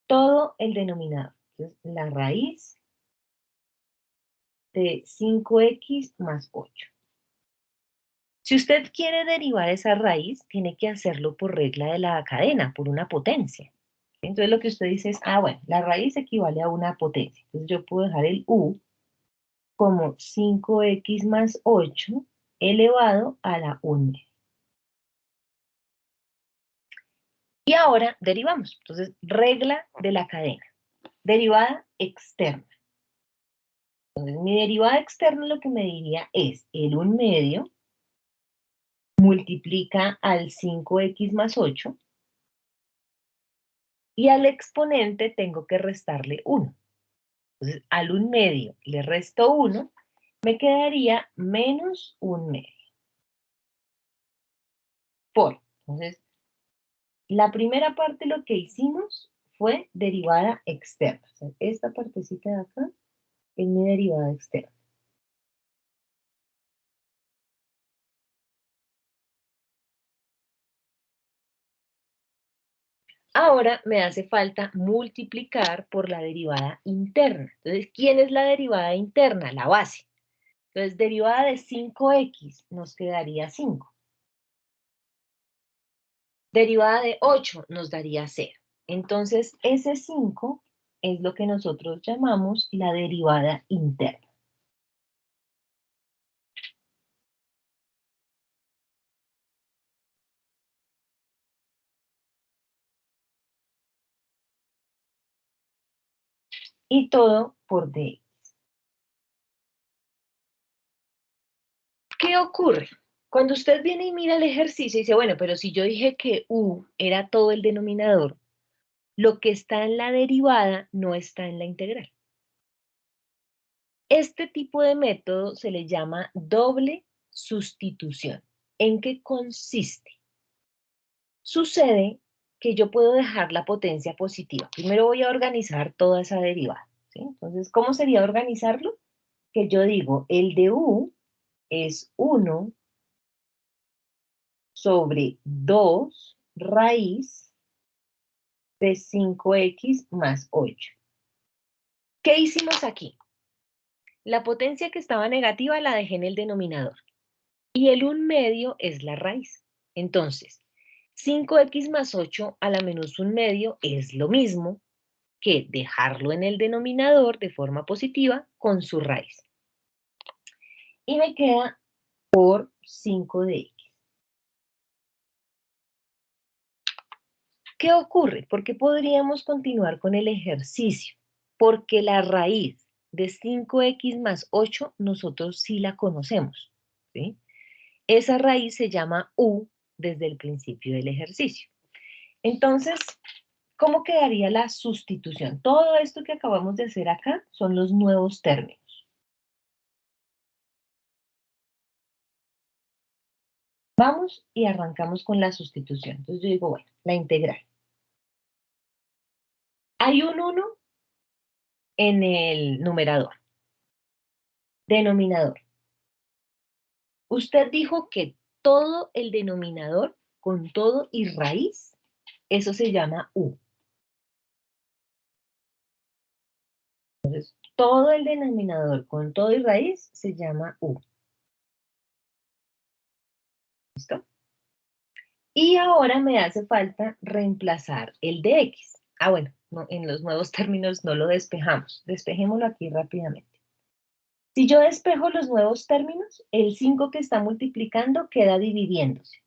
Todo el denominador. Entonces, la raíz de 5x más 8. Si usted quiere derivar esa raíz, tiene que hacerlo por regla de la cadena, por una potencia. Entonces lo que usted dice es, bueno, la raíz equivale a una potencia. Entonces yo puedo dejar el u como 5x más 8 elevado a la 1. Y ahora derivamos. Entonces, regla de la cadena. Derivada externa. Entonces, mi derivada externa lo que me diría es el 1 medio multiplica al 5x más 8 y al exponente tengo que restarle 1. Entonces, al 1 medio le resto 1, me quedaría menos 1 medio. Entonces, la primera parte lo que hicimos fue derivada externa. O sea, esta partecita de acá es mi derivada externa. Ahora me hace falta multiplicar por la derivada interna. Entonces, ¿quién es la derivada interna? La base. Entonces, derivada de 5x nos quedaría 5. Derivada de 8 nos daría 0. Entonces, ese 5 es lo que nosotros llamamos la derivada interna. Y todo por dx. ¿Qué ocurre? Cuando usted viene y mira el ejercicio y dice, bueno, pero si yo dije que u era todo el denominador, lo que está en la derivada no está en la integral. Este tipo de método se le llama doble sustitución. ¿En qué consiste? Sucede que yo puedo dejar la potencia positiva. Primero voy a organizar toda esa derivada, ¿sí? Entonces, ¿cómo sería organizarlo? Que yo digo, el de u es 1 sobre 2 raíz de 5x más 8. ¿Qué hicimos aquí? La potencia que estaba negativa la dejé en el denominador. Y el 1 medio es la raíz. Entonces, 5x más 8 a la menos 1 medio es lo mismo que dejarlo en el denominador de forma positiva con su raíz. Y me queda por 5 de x. ¿Qué ocurre? ¿Por qué podríamos continuar con el ejercicio? Porque la raíz de 5x más 8 nosotros sí la conocemos, ¿sí? Esa raíz se llama u desde el principio del ejercicio. Entonces, ¿cómo quedaría la sustitución? Todo esto que acabamos de hacer acá son los nuevos términos. Vamos y arrancamos con la sustitución. Entonces yo digo, bueno, la integral. Hay un 1 en el numerador. Denominador. Usted dijo que todo el denominador con todo y raíz, eso se llama u. Entonces, todo el denominador con todo y raíz se llama u. ¿Listo? Y ahora me hace falta reemplazar el de x. Bueno, no, en los nuevos términos no lo despejamos. Despejémoslo aquí rápidamente. Si yo despejo los nuevos términos, el 5 que está multiplicando queda dividiéndose.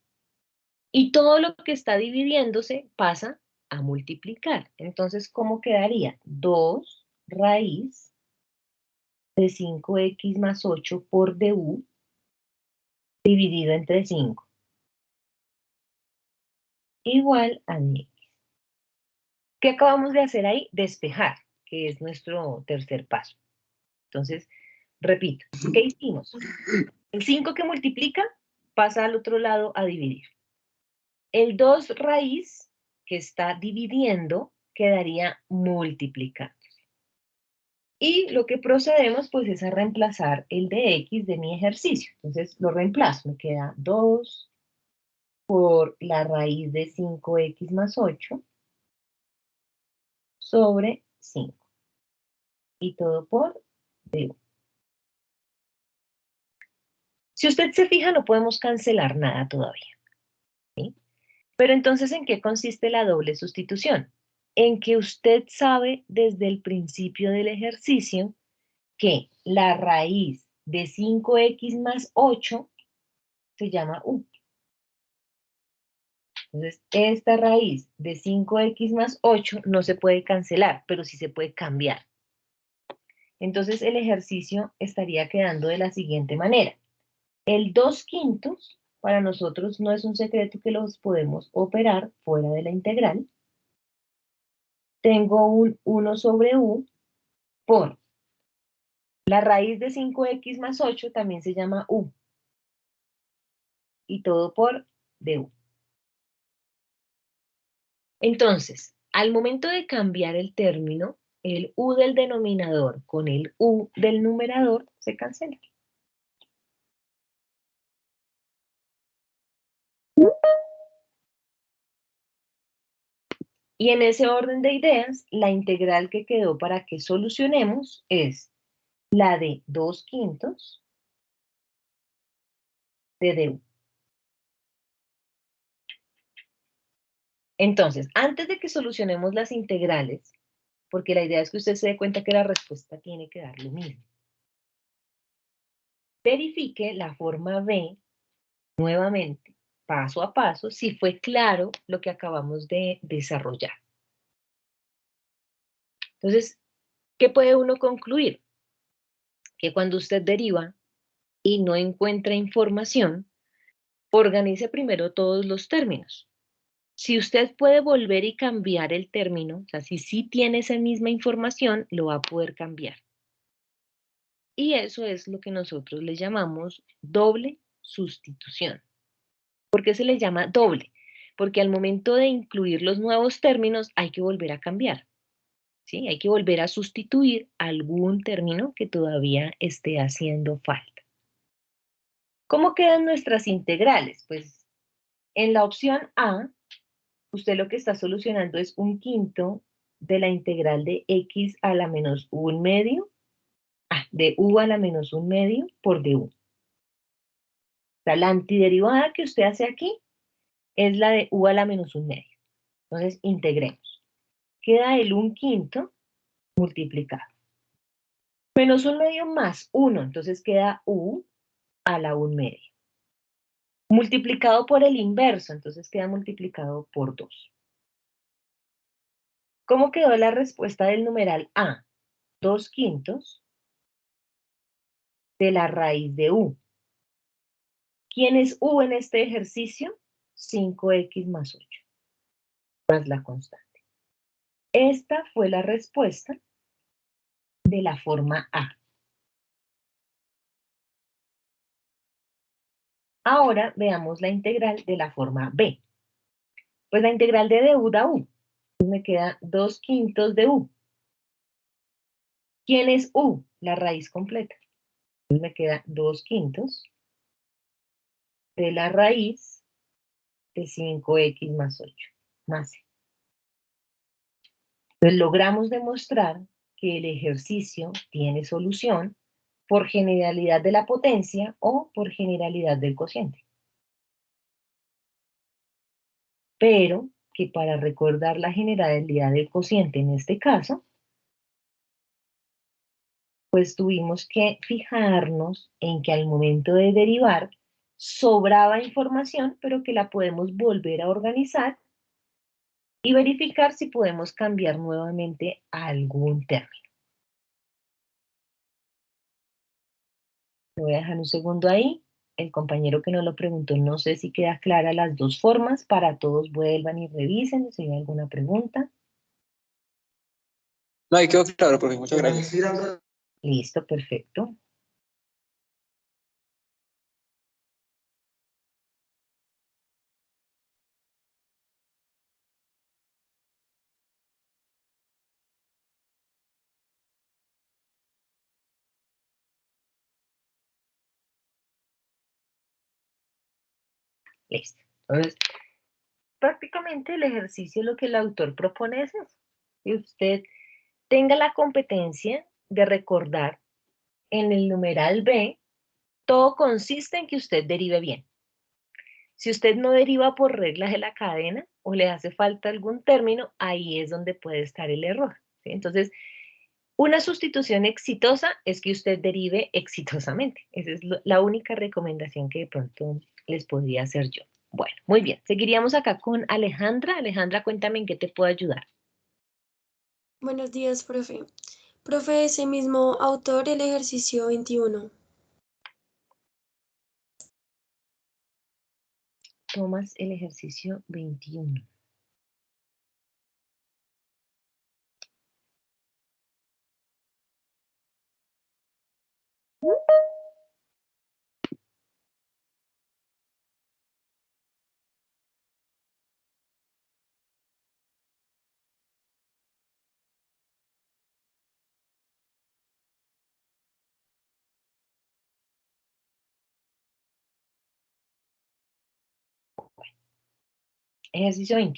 Y todo lo que está dividiéndose pasa a multiplicar. Entonces, ¿cómo quedaría? 2 raíz de 5x más 8 por du dividido entre 5. Igual a dx. ¿Qué acabamos de hacer ahí? Despejar, que es nuestro tercer paso. Entonces, repito, ¿qué hicimos? El 5 que multiplica pasa al otro lado a dividir. El 2 raíz que está dividiendo quedaría multiplicando. Y lo que procedemos, pues, es a reemplazar el de x de mi ejercicio. Entonces, lo reemplazo. Me queda 2 por la raíz de 5x más 8 sobre 5. Y todo por d1. Si usted se fija, no podemos cancelar nada todavía, ¿sí? Pero entonces, ¿en qué consiste la doble sustitución? En que usted sabe desde el principio del ejercicio que la raíz de 5x más 8 se llama u. Entonces, esta raíz de 5x más 8 no se puede cancelar, pero sí se puede cambiar. Entonces, el ejercicio estaría quedando de la siguiente manera. El 2/5 para nosotros no es un secreto que los podemos operar fuera de la integral. Tengo un 1 sobre u por la raíz de 5x más 8 también se llama u. Y todo por du. Entonces, al momento de cambiar el término, el u del denominador con el u del numerador se cancela. Y en ese orden de ideas, la integral que quedó para que solucionemos es la de 2/5 de du. Entonces, antes de que solucionemos las integrales, porque la idea es que usted se dé cuenta que la respuesta tiene que dar lo mismo, verifique la forma B nuevamente, paso a paso, si fue claro lo que acabamos de desarrollar. Entonces, ¿qué puede uno concluir? Que cuando usted deriva y no encuentra información, organice primero todos los términos. Si usted puede volver y cambiar el término, o sea, si sí tiene esa misma información, lo va a poder cambiar. Y eso es lo que nosotros le llamamos doble sustitución. ¿Por qué se le llama doble? Porque al momento de incluir los nuevos términos hay que volver a cambiar, ¿sí? Hay que volver a sustituir algún término que todavía esté haciendo falta. ¿Cómo quedan nuestras integrales? Pues en la opción A, usted lo que está solucionando es 1/5 de la integral de x a la menos 1/2, de u a la menos 1/2 por du. O sea, la antiderivada que usted hace aquí es la de u a la menos 1/2. Entonces, integremos. Queda el 1/5 multiplicado. Menos 1/2 más 1, entonces queda u a la 1/2. Multiplicado por el inverso, entonces queda multiplicado por 2. ¿Cómo quedó la respuesta del numeral A? 2/5 de la raíz de u. ¿Quién es u en este ejercicio? 5x más 8, más la constante. Esta fue la respuesta de la forma A. Ahora veamos la integral de la forma B. Pues la integral de du da u. Entonces me queda 2/5 de u. ¿Quién es u? La raíz completa. Entonces me queda 2/5 de la raíz de 5x más 8, más c. Entonces logramos demostrar que el ejercicio tiene solución por generalidad de la potencia o por generalidad del cociente. Pero que para recordar la generalidad del cociente en este caso, pues tuvimos que fijarnos en que al momento de derivar sobraba información, pero que la podemos volver a organizar y verificar si podemos cambiar nuevamente algún término. Lo voy a dejar un segundo ahí. El compañero que nos lo preguntó, no sé si queda clara las dos formas. Para todos vuelvan y revisen si hay alguna pregunta. No, ahí quedó claro, profe. Muchas gracias. Listo, perfecto. Listo. Entonces, prácticamente el ejercicio lo que el autor propone es eso, que usted tenga la competencia de recordar en el numeral B, todo consiste en que usted derive bien. Si usted no deriva por reglas de la cadena o le hace falta algún término, ahí es donde puede estar el error, ¿sí? Entonces, una sustitución exitosa es que usted derive exitosamente. Esa es la única recomendación que de pronto les podría hacer yo. Bueno, muy bien. Seguiríamos acá con Alejandra. Alejandra, cuéntame en qué te puedo ayudar. Buenos días, profe. Profe, ese mismo autor, el ejercicio 21. Tomas el ejercicio 21. Ejercicio 21.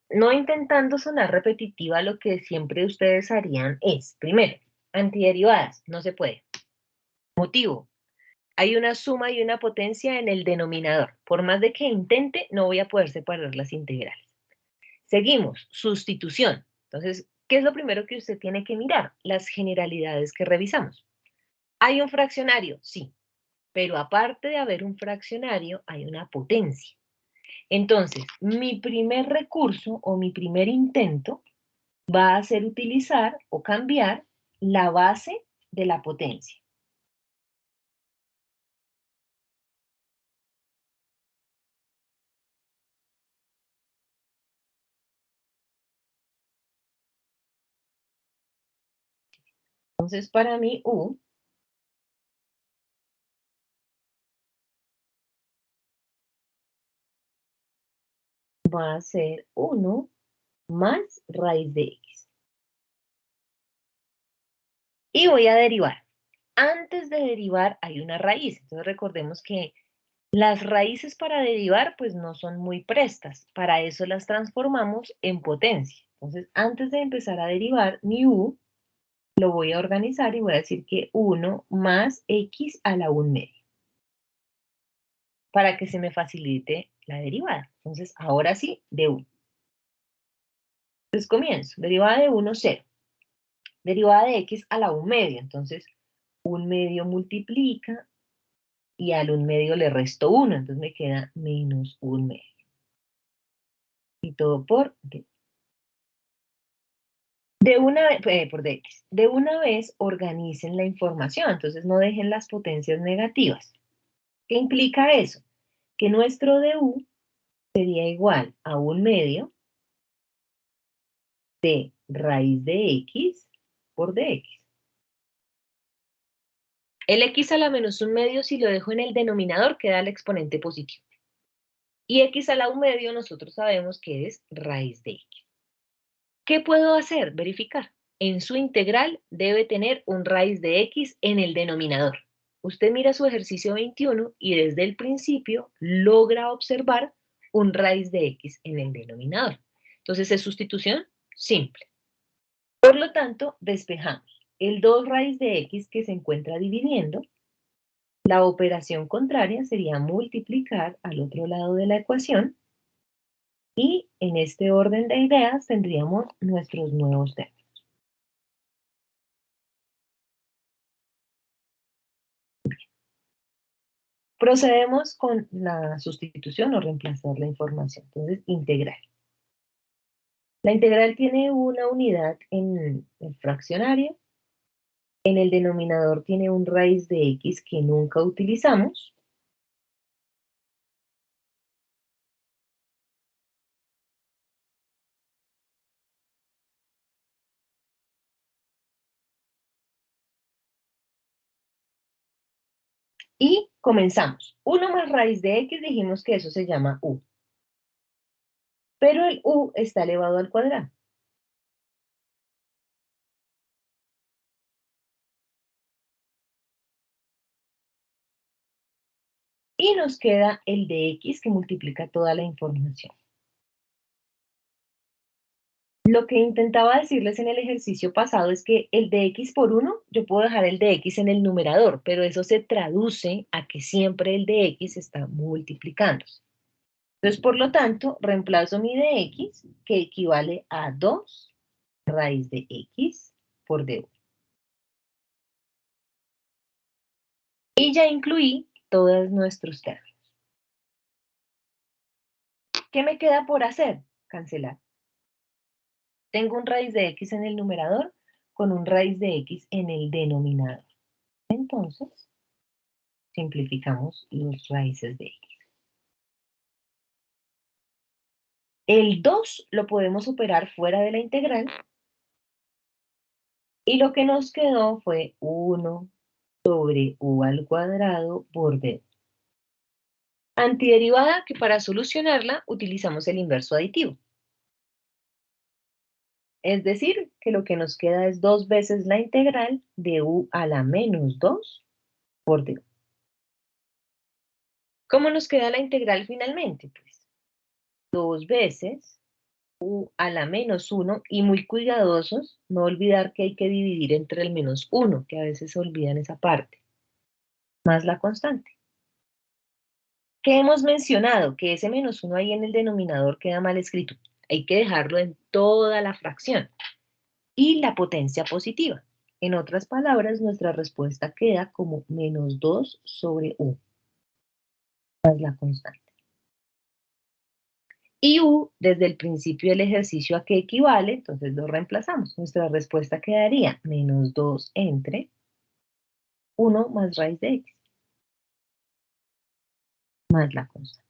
No intentando sonar repetitiva, lo que siempre ustedes harían es, primero, antiderivadas, no se puede. Motivo, hay una suma y una potencia en el denominador. Por más de que intente, no voy a poder separar las integrales. Seguimos, sustitución. Entonces, ¿qué es lo primero que usted tiene que mirar? Las generalidades que revisamos. ¿Hay un fraccionario? Sí, pero aparte de haber un fraccionario, hay una potencia. Entonces, mi primer recurso o mi primer intento va a ser utilizar o cambiar la base de la potencia. Entonces, para mí, U va a ser 1 más raíz de X. Y voy a derivar. Antes de derivar hay una raíz. Entonces recordemos que las raíces para derivar pues no son muy prestas. Para eso las transformamos en potencia. Entonces antes de empezar a derivar mi U, lo voy a organizar y voy a decir que 1 más X a la 1 media. Para que se me facilite la derivada. Entonces ahora sí, de 1. Entonces comienzo. Derivada de 1, 0. Derivada de X a la 1 media. Entonces 1 medio multiplica y al 1 medio le resto 1, entonces me queda menos 1 medio. Y todo por D. De una vez, por dx. De una vez organicen la información, entonces no dejen las potencias negativas. ¿Qué implica eso? Que nuestro du sería igual a 1 medio de raíz de x por dx. El x a la menos 1 medio, si lo dejo en el denominador, queda el exponente positivo. Y x a la 1 medio nosotros sabemos que es raíz de x. ¿Qué puedo hacer? Verificar. En su integral debe tener un raíz de x en el denominador. Usted mira su ejercicio 21 y desde el principio logra observar un raíz de x en el denominador. Entonces es sustitución simple. Por lo tanto, despejamos el 2 raíz de x que se encuentra dividiendo. La operación contraria sería multiplicar al otro lado de la ecuación. Y en este orden de ideas tendríamos nuestros nuevos términos. Procedemos con la sustitución o reemplazar la información. Entonces, integral. La integral tiene una unidad en el fraccionario. En el denominador tiene un raíz de x que nunca utilizamos. Y comenzamos. 1 más raíz de x, dijimos que eso se llama u. Pero el u está elevado al cuadrado. Y nos queda el de x que multiplica toda la información. Lo que intentaba decirles en el ejercicio pasado es que el de x por 1, yo puedo dejar el de x en el numerador, pero eso se traduce a que siempre el de x está multiplicándose. Entonces, por lo tanto, reemplazo mi de x, que equivale a 2 raíz de x por d1. Y ya incluí todos nuestros términos. ¿Qué me queda por hacer? Cancelar. Tengo un raíz de x en el numerador con un raíz de x en el denominador. Entonces, simplificamos los raíces de x. El 2 lo podemos operar fuera de la integral. Y lo que nos quedó fue 1 sobre u al cuadrado por d. Antiderivada que para solucionarla utilizamos el inverso aditivo. Es decir, que lo que nos queda es 2 veces la integral de u a la menos 2 por d. ¿Cómo nos queda la integral finalmente? Pues 2 veces u a la menos 1, y muy cuidadosos, no olvidar que hay que dividir entre el menos 1, que a veces se olvidan esa parte, más la constante. ¿Qué hemos mencionado? Que ese menos 1 ahí en el denominador queda mal escrito. Hay que dejarlo en toda la fracción. Y la potencia positiva. En otras palabras, nuestra respuesta queda como menos 2 sobre u, más la constante. Y u, desde el principio del ejercicio, ¿a qué equivale? Entonces lo reemplazamos. Nuestra respuesta quedaría menos 2 entre 1 más raíz de x, más la constante.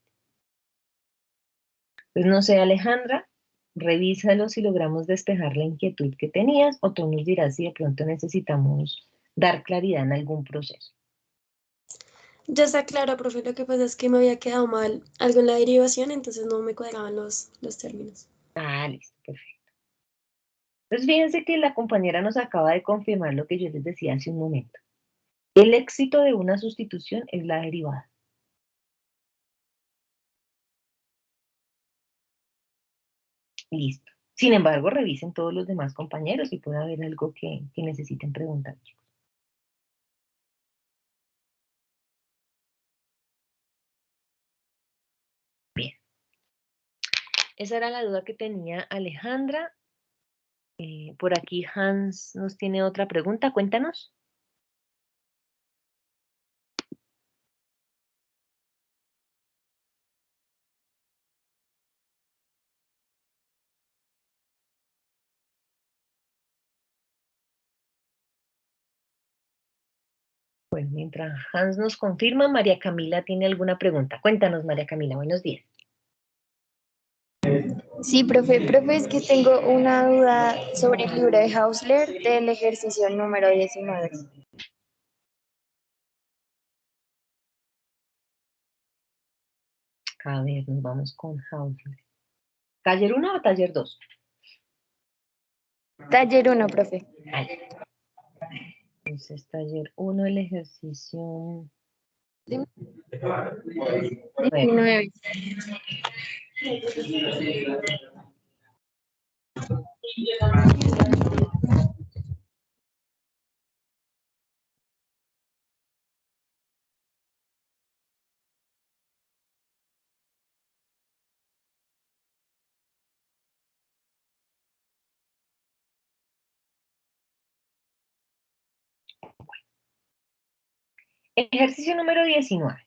Pues no sé, Alejandra, revísalo si logramos despejar la inquietud que tenías, o tú nos dirás si de pronto necesitamos dar claridad en algún proceso. Ya está claro, profe. Lo que pasa es que me había quedado mal algo en la derivación, entonces no me cuadraban los términos. Ah, listo, perfecto. Entonces fíjense que la compañera nos acaba de confirmar lo que yo les decía hace un momento. El éxito de una sustitución es la derivada. Listo. Sin embargo, revisen todos los demás compañeros si puede haber algo que necesiten preguntar, chicos. Bien. Esa era la duda que tenía Alejandra. Por aquí Hans nos tiene otra pregunta. Cuéntanos. Bueno, mientras Hans nos confirma, María Camila tiene alguna pregunta. Cuéntanos, María Camila, buenos días. Sí, profe, es que tengo una duda sobre el libro de Hausler del ejercicio número 19. A ver, nos vamos con Hausler. ¿Taller 1 o taller 2? Taller 1, profe. Vale. Entonces, taller 1, el ejercicio 19. Ejercicio número 19.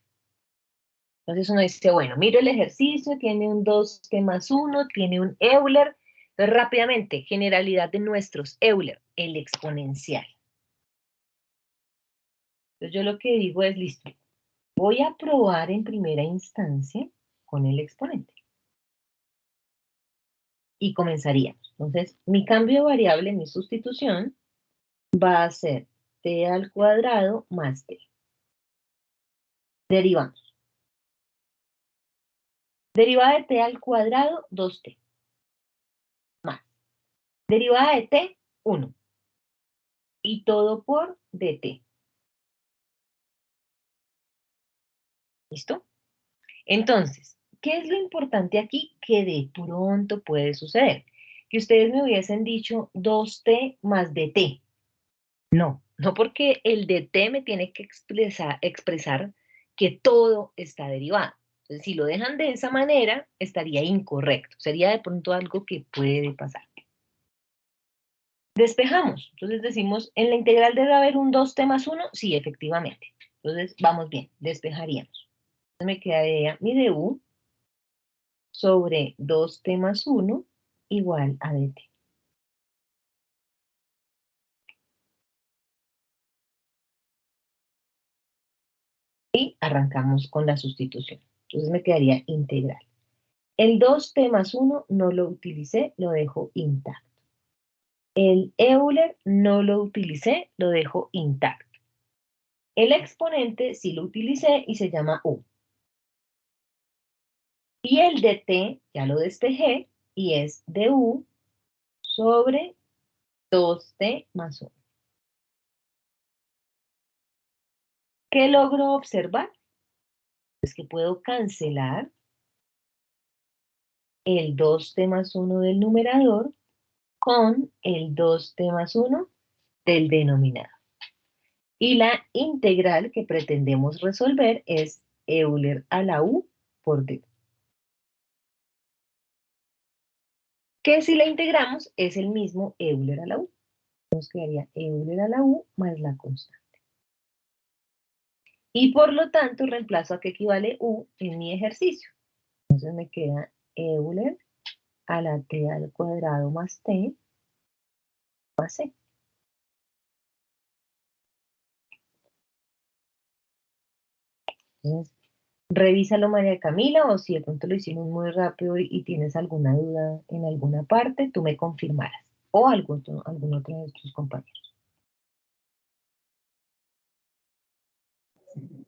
Entonces uno dice, bueno, miro el ejercicio, tiene un 2t más 1, tiene un Euler. Entonces rápidamente, generalidad de nuestros Euler, el exponencial. Entonces yo lo que digo es, listo, voy a probar en primera instancia con el exponente. Y comenzaríamos. Entonces, mi cambio de variable, mi sustitución, va a ser t al cuadrado más t. Derivamos. Derivada de t al cuadrado, 2t. Más. Derivada de t, 1. Y todo por dt. ¿Listo? Entonces, ¿qué es lo importante aquí? Que de pronto puede suceder. Que ustedes me hubiesen dicho 2t más dt. No, no porque el dt me tiene que expresar que todo está derivado. Entonces, si lo dejan de esa manera, estaría incorrecto. Sería de pronto algo que puede pasar. Despejamos. Entonces decimos, ¿en la integral debe haber un 2t más 1? Sí, efectivamente. Entonces, vamos bien, despejaríamos. Entonces me quedaría mi du sobre 2t más 1 igual a dt. Y arrancamos con la sustitución. Entonces me quedaría integral. El 2t más 1 no lo utilicé, lo dejo intacto. El Euler no lo utilicé, lo dejo intacto. El exponente sí lo utilicé y se llama u. Y el dt ya lo despejé y es du sobre 2t más 1. ¿Qué logro observar? Es que puedo cancelar el 2t más 1 del numerador con el 2t más 1 del denominador. Y la integral que pretendemos resolver es Euler a la u por d. Que si la integramos es el mismo Euler a la u. Nos quedaría Euler a la u más la constante. Y por lo tanto reemplazo a qué equivale u en mi ejercicio. Entonces me queda Euler a la t al cuadrado más t más c. Entonces, revísalo, María Camila, o si de pronto lo hicimos muy rápido y tienes alguna duda en alguna parte, tú me confirmarás. O algún otro de tus compañeros.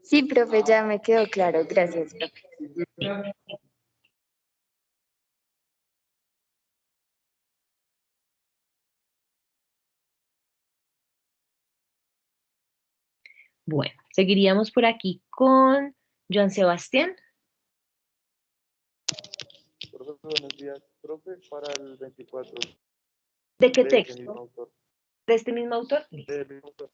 Sí, profe, ya me quedó claro. Gracias, profe. Bueno, seguiríamos por aquí con Joan Sebastián. Profe, buenos días. Profe, para el 24. ¿De qué De este mismo texto? autor. ¿De este mismo autor? Listo. Del mismo autor.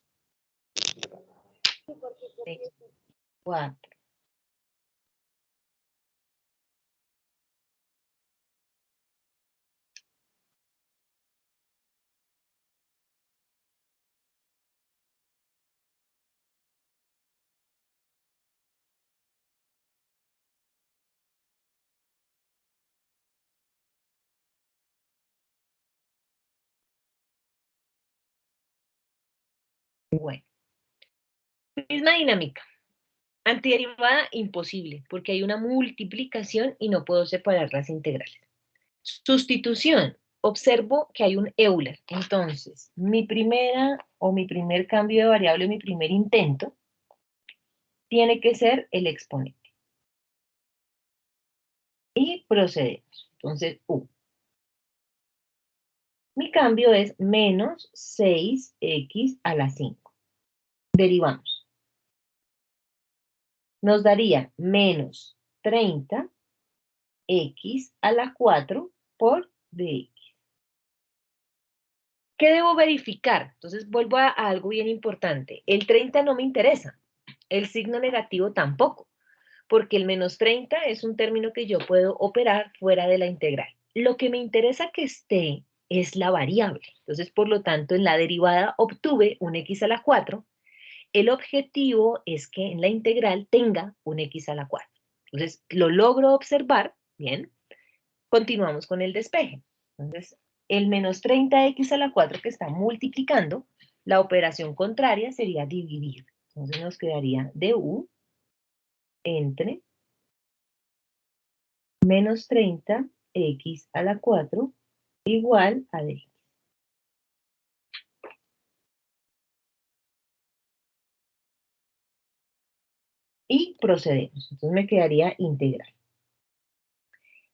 4. Bueno, misma dinámica. Antiderivada, imposible, porque hay una multiplicación y no puedo separar las integrales. Sustitución. Observo que hay un Euler. Entonces, mi primer cambio de variable, mi primer intento, tiene que ser el exponente. Y procedemos. Entonces, u. Mi cambio es menos 6x a la 5. Derivamos. Nos daría menos 30x a la 4 por dx. ¿Qué debo verificar? Entonces vuelvo a algo bien importante. El 30 no me interesa. El signo negativo tampoco. Porque el menos 30 es un término que yo puedo operar fuera de la integral. Lo que me interesa que esté es la variable. Entonces, por lo tanto, en la derivada obtuve un x a la 4. El objetivo es que en la integral tenga un x a la 4. Entonces, lo logro observar, bien. Continuamos con el despeje. Entonces, el menos 30x a la 4 que está multiplicando, la operación contraria sería dividir. Entonces nos quedaría du entre menos 30x a la 4 igual a dx. Y procedemos. Entonces me quedaría integral.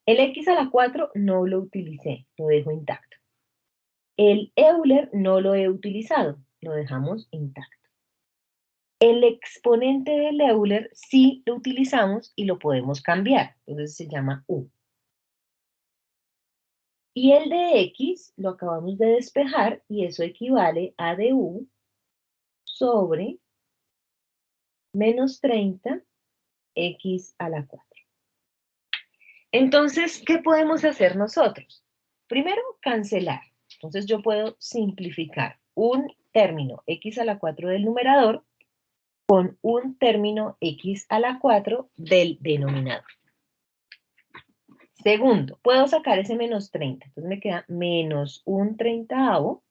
El x a la 4 no lo utilicé, lo dejo intacto. El Euler no lo he utilizado, lo dejamos intacto. El exponente del Euler sí lo utilizamos y lo podemos cambiar, entonces se llama U. Y el de X lo acabamos de despejar y eso equivale a du sobre menos 30 x a la 4. Entonces, ¿qué podemos hacer nosotros? Primero, cancelar. Entonces yo puedo simplificar un término x a la 4 del numerador con un término x a la 4 del denominador. Segundo, puedo sacar ese menos 30. Entonces me queda menos un 30avo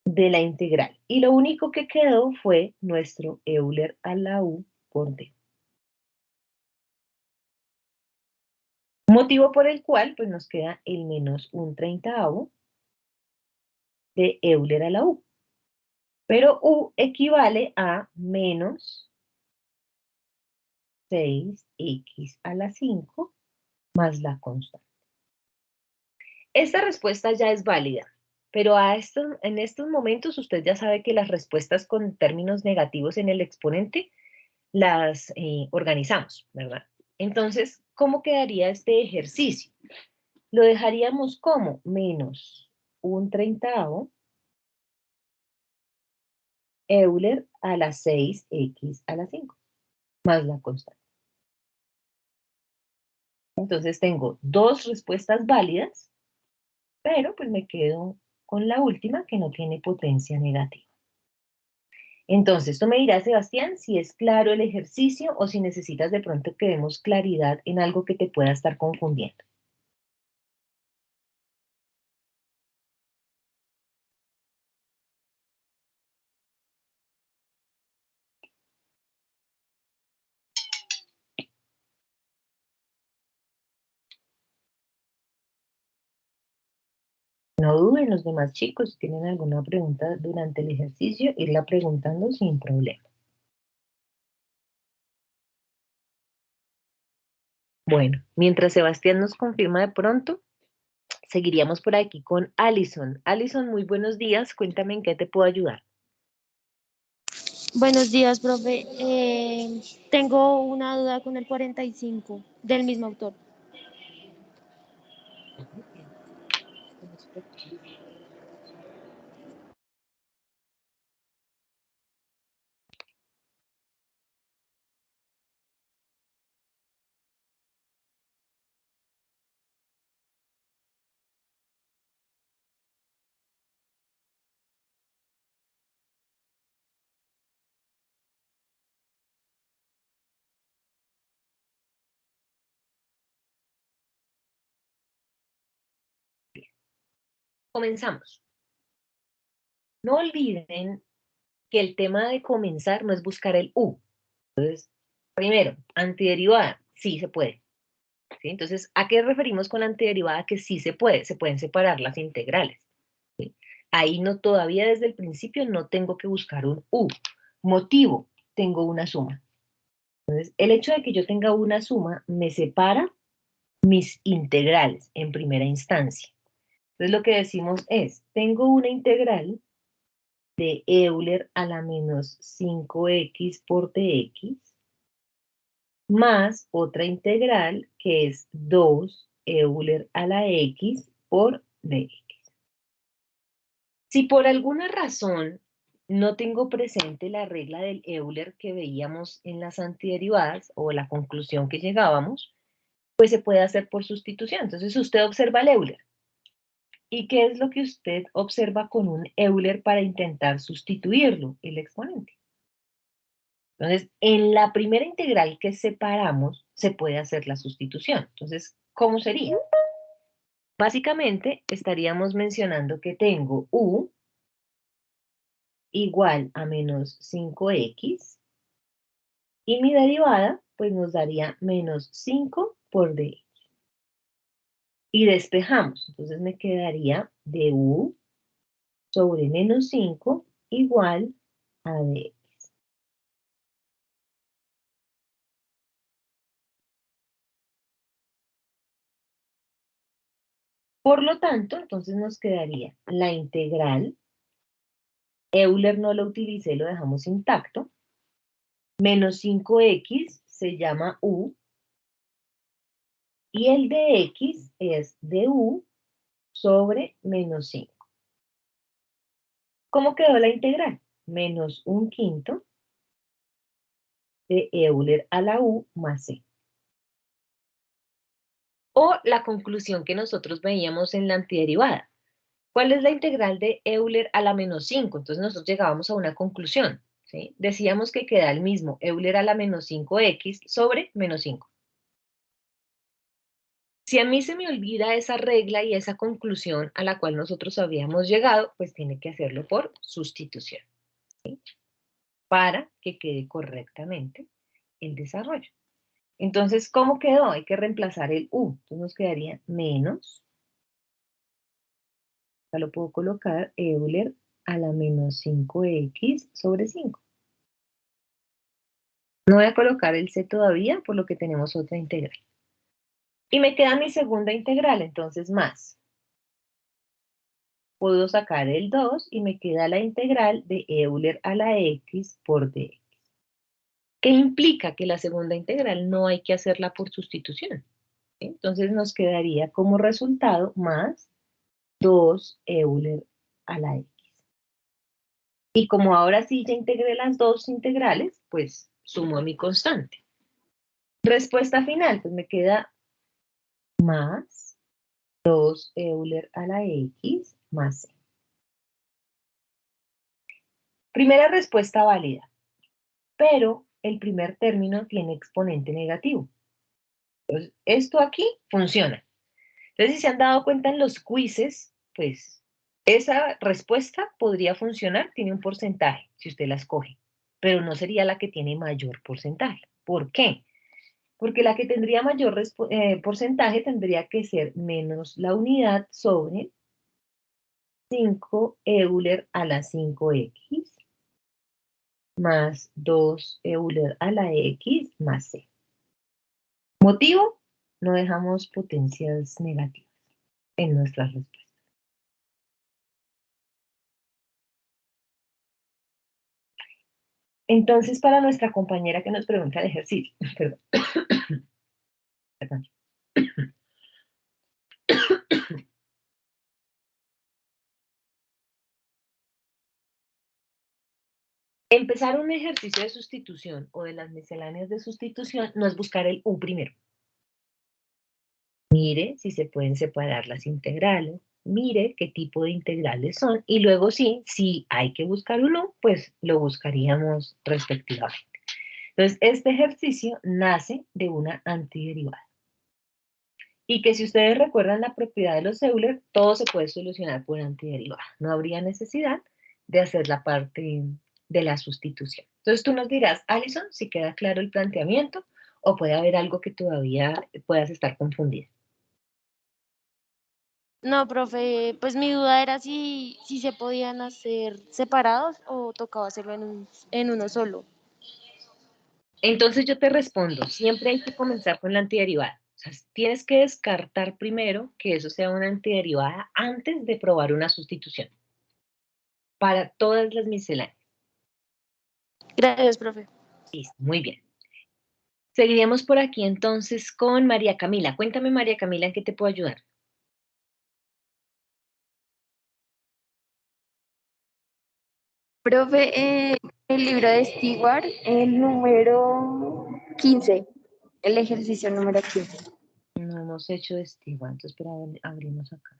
de la integral. Y lo único que quedó fue nuestro Euler a la u por d. Motivo por el cual pues nos queda el menos un 30avo de Euler a la u. Pero u equivale a menos 6x a la 5 más la constante. Esta respuesta ya es válida, pero en estos momentos usted ya sabe que las respuestas con términos negativos en el exponente las organizamos, ¿verdad? Entonces, ¿cómo quedaría este ejercicio? Lo dejaríamos como menos un 30avo Euler a la 6x a la 5 más la constante. Entonces tengo dos respuestas válidas, pero pues me quedo con la última que no tiene potencia negativa. Entonces, tú me dirás, Sebastián, si es claro el ejercicio o si necesitas de pronto que demos claridad en algo que te pueda estar confundiendo. No duden los demás chicos, si tienen alguna pregunta durante el ejercicio, irla preguntando sin problema. Bueno, mientras Sebastián nos confirma de pronto, seguiríamos por aquí con Alison. Alison, muy buenos días, cuéntame en qué te puedo ayudar. Buenos días, profe. Tengo una duda con el 45 del mismo autor. Comenzamos. No olviden que el tema de comenzar no es buscar el U. Entonces, primero, antiderivada, sí se puede. ¿Sí? Entonces, ¿a qué referimos con antiderivada? Que sí se pueden separar las integrales. ¿Sí? Ahí no, todavía desde el principio no tengo que buscar un U. Motivo, tengo una suma. Entonces, el hecho de que yo tenga una suma me separa mis integrales en primera instancia. Entonces, lo que decimos es, tengo una integral de Euler a la menos 5x por dx más otra integral que es 2 Euler a la x por dx. Si por alguna razón no tengo presente la regla del Euler que veíamos en las antiderivadas o la conclusión que llegábamos, pues se puede hacer por sustitución. Entonces usted observa el Euler. ¿Y qué es lo que usted observa con un Euler para intentar sustituirlo? El exponente. Entonces, en la primera integral que separamos, se puede hacer la sustitución. Entonces, ¿cómo sería? Básicamente, estaríamos mencionando que tengo u igual a menos 5x, y mi derivada, pues nos daría menos 5 por dx. Y despejamos, entonces me quedaría du sobre menos 5 igual a dx. Por lo tanto, entonces nos quedaría la integral Euler no lo utilicé, lo dejamos intacto. Menos 5x se llama u. Y el de x es du sobre menos 5. ¿Cómo quedó la integral? Menos 1/5 de Euler a la u más c. O la conclusión que nosotros veíamos en la antiderivada. ¿Cuál es la integral de Euler a la menos 5? Entonces nosotros llegábamos a una conclusión, ¿sí? Decíamos que queda el mismo Euler a la menos 5x sobre menos 5. Si a mí se me olvida esa regla y esa conclusión a la cual nosotros habíamos llegado, pues tiene que hacerlo por sustitución, ¿sí? Para que quede correctamente el desarrollo. Entonces, ¿cómo quedó? Hay que reemplazar el u. Entonces nos quedaría menos, ya lo puedo colocar, Euler a la menos 5x sobre 5. No voy a colocar el c todavía, por lo que tenemos otra integral. Y me queda mi segunda integral, entonces más. Puedo sacar el 2 y me queda la integral de Euler a la x por dx. ¿Qué implica? Que la segunda integral no hay que hacerla por sustitución, ¿sí? Entonces nos quedaría como resultado más 2 Euler a la x. Y como ahora sí ya integré las dos integrales, pues sumo a mi constante. Respuesta final, pues me queda más 2 Euler a la x más c. Primera respuesta válida, pero el primer término tiene exponente negativo. Entonces, esto aquí funciona. Entonces, si se han dado cuenta en los quizzes, pues esa respuesta podría funcionar, tiene un porcentaje, si usted la escoge, pero no sería la que tiene mayor porcentaje. ¿Por qué? Porque la que tendría mayor porcentaje tendría que ser menos la unidad sobre 5 Euler a la 5x más 2 Euler a la x más c. ¿Motivo? No dejamos potencias negativas en nuestras respuestas. Entonces, para nuestra compañera que nos pregunta el ejercicio, perdón, perdón. Empezar un ejercicio de sustitución o de las misceláneas de sustitución no es buscar el u primero. Mire si se pueden separar las integrales, mire qué tipo de integrales son, y luego sí, si hay que buscar un u, pues lo buscaríamos respectivamente. Entonces, este ejercicio nace de una antiderivada. Y que si ustedes recuerdan la propiedad de los Euler, todo se puede solucionar por antiderivada. No habría necesidad de hacer la parte de la sustitución. Entonces tú nos dirás, Alison, si queda claro el planteamiento o puede haber algo que todavía puedas estar confundida. No, profe, pues mi duda era si se podían hacer separados o tocaba hacerlo en uno solo. Entonces yo te respondo, siempre hay que comenzar con la antiderivada. O sea, tienes que descartar primero que eso sea una antiderivada antes de probar una sustitución. Para todas las misceláneas. Gracias, profe. Listo, muy bien. Seguiríamos por aquí entonces con María Camila. Cuéntame, María Camila, ¿en qué te puedo ayudar? Profe, el libro de Stewart, el número 15, el ejercicio número 15. No hemos hecho Stewart, entonces espera, abrimos acá.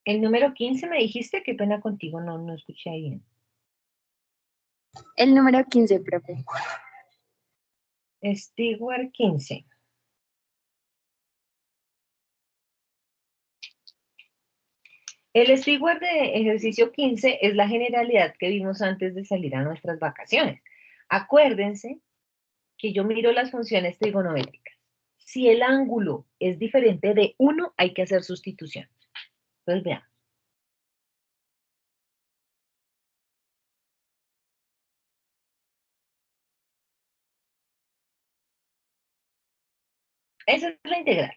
El número 15 me dijiste, qué pena contigo, no escuché bien. El número 15, profe. Stewart 15. El Stewart de ejercicio 15 es la generalidad que vimos antes de salir a nuestras vacaciones. Acuérdense que yo miro las funciones trigonométricas. Si el ángulo es diferente de 1, hay que hacer sustitución. Entonces veamos. Esa es la integral.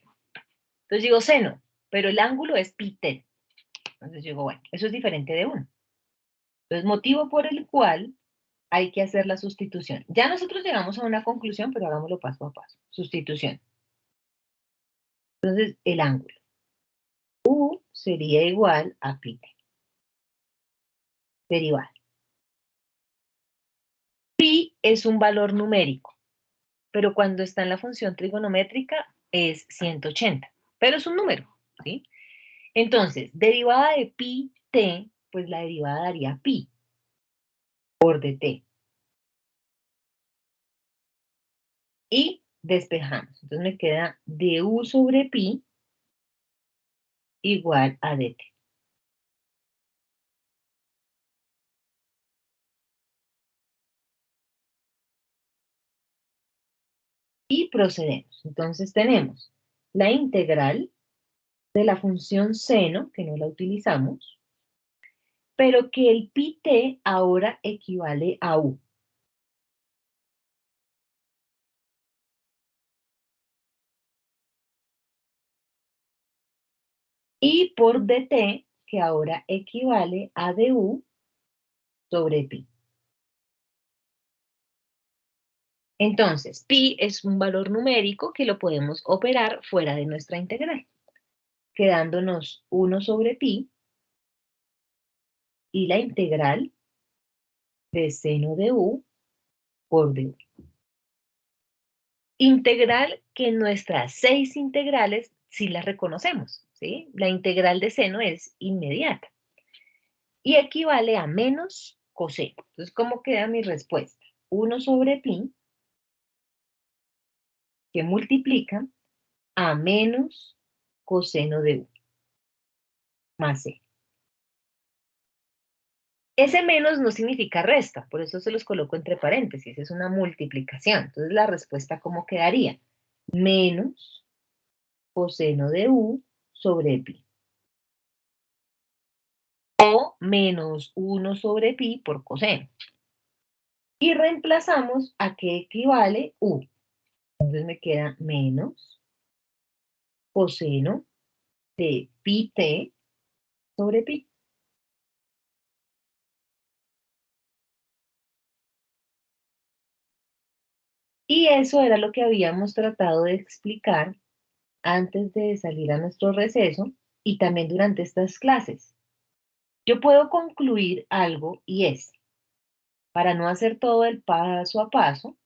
Entonces digo seno, pero el ángulo es pi t. Entonces digo, bueno, eso es diferente de 1. Entonces, motivo por el cual hay que hacer la sustitución. Ya nosotros llegamos a una conclusión, pero hagámoslo paso a paso. Sustitución. Entonces, el ángulo. U sería igual a pi t. Derivada. Pi es un valor numérico, pero cuando está en la función trigonométrica es 180, pero es un número, ¿sí? Entonces, derivada de pi t, pues la derivada daría pi por dt. Y despejamos. Entonces me queda du sobre pi igual a dt. Y procedemos. Entonces tenemos la integral de la función seno, que no la utilizamos, pero que el pi t ahora equivale a u. Y por dt, que ahora equivale a du sobre pi. Entonces, pi es un valor numérico que lo podemos operar fuera de nuestra integral, quedándonos 1 sobre pi y la integral de seno de u por du. Integral que en nuestras 6 integrales sí las reconocemos, ¿sí? La integral de seno es inmediata y equivale a menos coseno. Entonces, ¿cómo queda mi respuesta? 1 sobre pi que multiplica a menos coseno de u más c. Ese menos no significa resta, por eso se los coloco entre paréntesis, es una multiplicación. Entonces la respuesta, ¿cómo quedaría? Menos coseno de u sobre pi. O menos 1 sobre pi por coseno. Y reemplazamos a qué equivale u. Entonces me queda menos coseno de pi t sobre pi. Y eso era lo que habíamos tratado de explicar antes de salir a nuestro receso y también durante estas clases. Yo puedo concluir algo y es, para no hacer todo el paso a paso,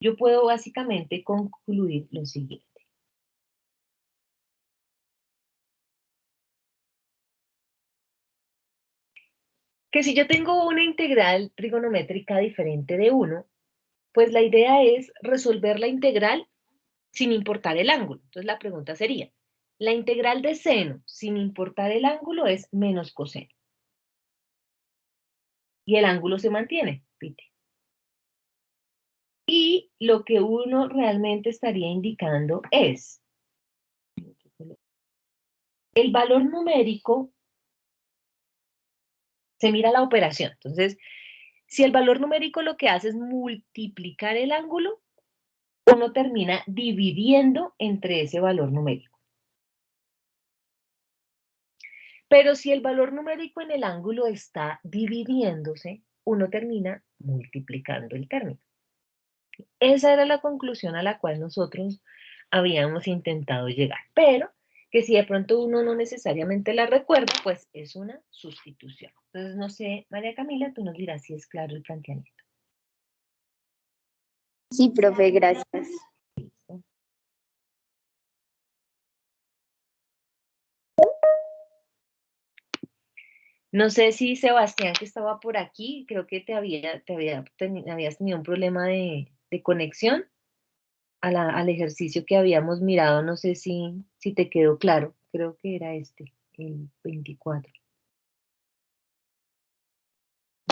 yo puedo básicamente concluir lo siguiente. Que si yo tengo una integral trigonométrica diferente de 1, pues la idea es resolver la integral sin importar el ángulo. Entonces la pregunta sería, la integral de seno sin importar el ángulo es menos coseno. Y el ángulo se mantiene, ¿viste? Y lo que uno realmente estaría indicando es, el valor numérico se mira la operación. Entonces, si el valor numérico lo que hace es multiplicar el ángulo, uno termina dividiendo entre ese valor numérico. Pero si el valor numérico en el ángulo está dividiéndose, uno termina multiplicando el término. Esa era la conclusión a la cual nosotros habíamos intentado llegar, pero que si de pronto uno no necesariamente la recuerda, pues es una sustitución. Entonces, no sé, María Camila, tú nos dirás si es claro el planteamiento. Sí, profe, gracias. Listo. No sé si Sebastián, que estaba por aquí, creo que habías tenido un problema de conexión al ejercicio que habíamos mirado. No sé si te quedó claro. Creo que era el 24.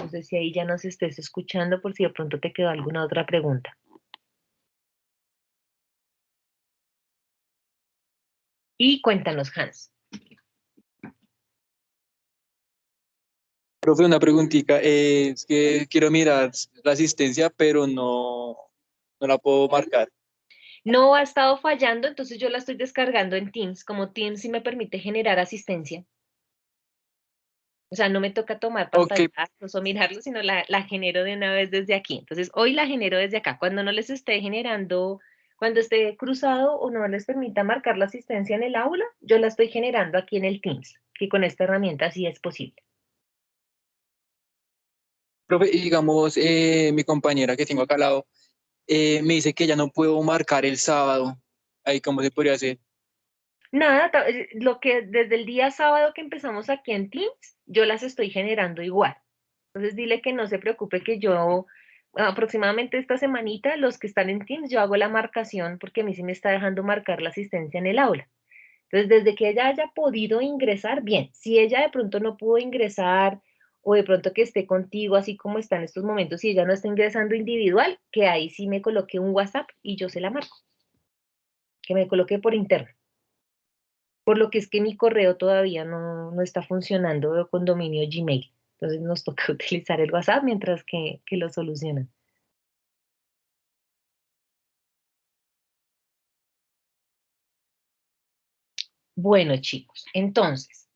No sé si ahí ya nos estés escuchando por si de pronto te quedó alguna otra pregunta. Y cuéntanos, Hans. Profe, una preguntita. Es que quiero mirar la asistencia, pero no la puedo marcar. No ha estado fallando, entonces yo la estoy descargando en Teams, como Teams sí me permite generar asistencia. O sea, no me toca tomar Ok, pantallazos o mirarlo, sino la genero de una vez desde aquí. Entonces, hoy la genero desde acá. Cuando no les esté generando, cuando esté cruzado o no les permita marcar la asistencia en el aula, yo la estoy generando aquí en el Teams, que con esta herramienta sí es posible. profe, y digamos, mi compañera que tengo acá al lado me dice que ya no puedo marcar el sábado. Ahí, ¿cómo se podría hacer? Nada, lo que desde el día sábado que empezamos aquí en Teams, yo las estoy generando igual. Entonces dile que no se preocupe que yo aproximadamente esta semanita, los que están en Teams, yo hago la marcación porque a mí sí me está dejando marcar la asistencia en el aula. Entonces, desde que ella haya podido ingresar, bien. Si ella de pronto no pudo ingresar o de pronto que esté contigo, así como está en estos momentos, si ella no está ingresando individual, que ahí sí me coloque un WhatsApp y yo se la marco, que me coloque por interno. Por lo que es que mi correo todavía no está funcionando con dominio Gmail. Entonces nos toca utilizar el WhatsApp mientras que lo solucionan. Bueno, chicos, entonces,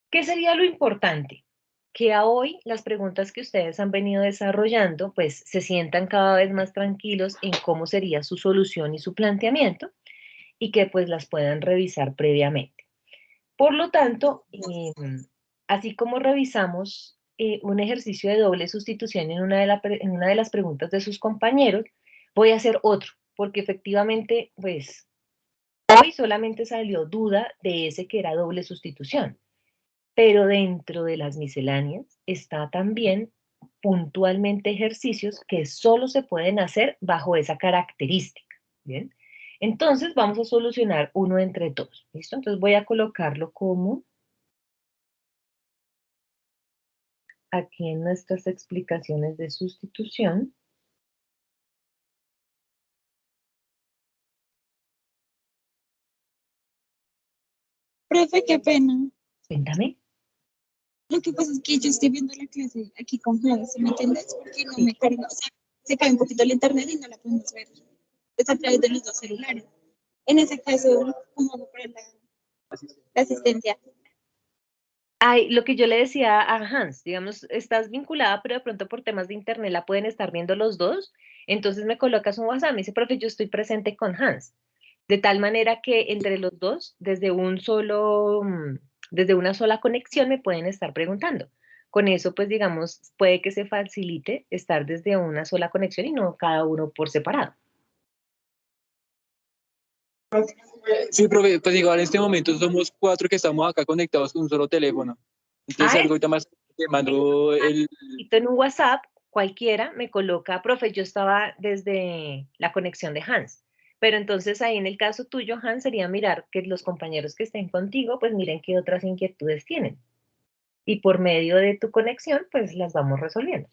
¿qué sería lo importante? Que a hoy las preguntas que ustedes han venido desarrollando, pues se sientan cada vez más tranquilos en cómo sería su solución y su planteamiento y que pues las puedan revisar previamente. Por lo tanto, así como revisamos un ejercicio de doble sustitución en una de las preguntas de sus compañeros, voy a hacer otro, porque efectivamente, pues hoy solamente salió duda de ese que era doble sustitución, pero dentro de las misceláneas está también puntualmente ejercicios que solo se pueden hacer bajo esa característica, ¿bien? Entonces vamos a solucionar uno entre todos, ¿listo? Entonces voy a colocarlo como aquí en nuestras explicaciones de sustitución. Profe, qué pena. Cuéntame. Lo que pasa es que yo estoy viendo la clase aquí con Hans, ¿me entiendes? Porque no Sí. me carga, o sea, se cae un poquito el internet y no la podemos ver. Es a través de los dos celulares. En ese caso, ¿cómo hago para la asistencia? Ay, lo que yo le decía a Hans, digamos, estás vinculada, pero de pronto por temas de internet la pueden estar viendo los dos. Entonces me colocas un WhatsApp, me dice, profe, yo estoy presente con Hans. De tal manera que entre los dos, desde una sola conexión me pueden estar preguntando. Con eso, pues digamos, puede que se facilite estar desde una sola conexión y no cada uno por separado. Sí, profe, pues igual en este momento somos 4 que estamos acá conectados con un solo teléfono. Entonces, Ah, algo ahorita más te mando el... en un WhatsApp, cualquiera me coloca, profe, yo estaba desde la conexión de Hans. Pero entonces ahí en el caso tuyo, Hans, sería mirar que los compañeros que estén contigo, pues miren qué otras inquietudes tienen. Y por medio de tu conexión, pues las vamos resolviendo.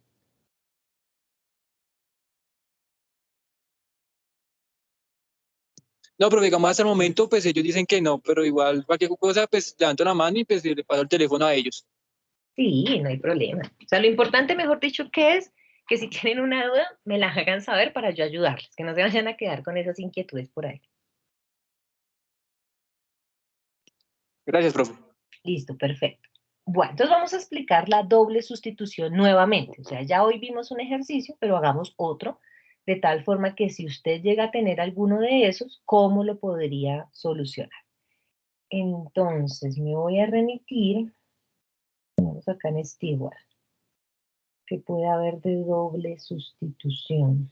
No, pero digamos hasta el momento, pues ellos dicen que no, pero igual cualquier cosa, pues levanto la mano y pues le paso el teléfono a ellos. Sí, no hay problema. O sea, lo importante, mejor dicho, que es que si tienen una duda, me la hagan saber para yo ayudarles, que no se vayan a quedar con esas inquietudes por ahí. Gracias, profe. Listo, perfecto. Bueno, entonces vamos a explicar la doble sustitución nuevamente. O sea, ya hoy vimos un ejercicio, pero hagamos otro, de tal forma que si usted llega a tener alguno de esos, ¿cómo lo podría solucionar? Entonces, me voy a remitir, vamos acá en Steward, que puede haber de doble sustitución.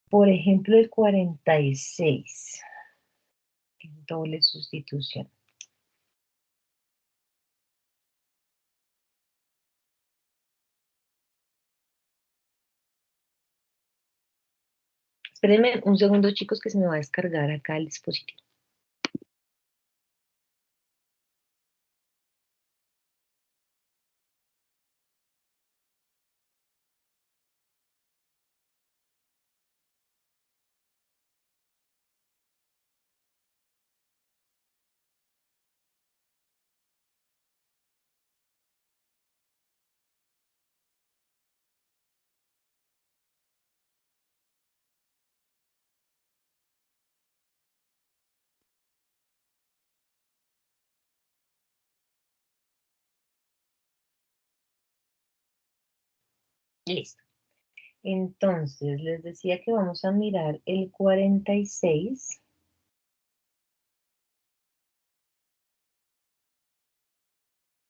Por ejemplo, el 46, doble sustitución. Espérenme un segundo, chicos, que se me va a descargar acá el dispositivo. Listo. Entonces, les decía que vamos a mirar el 46.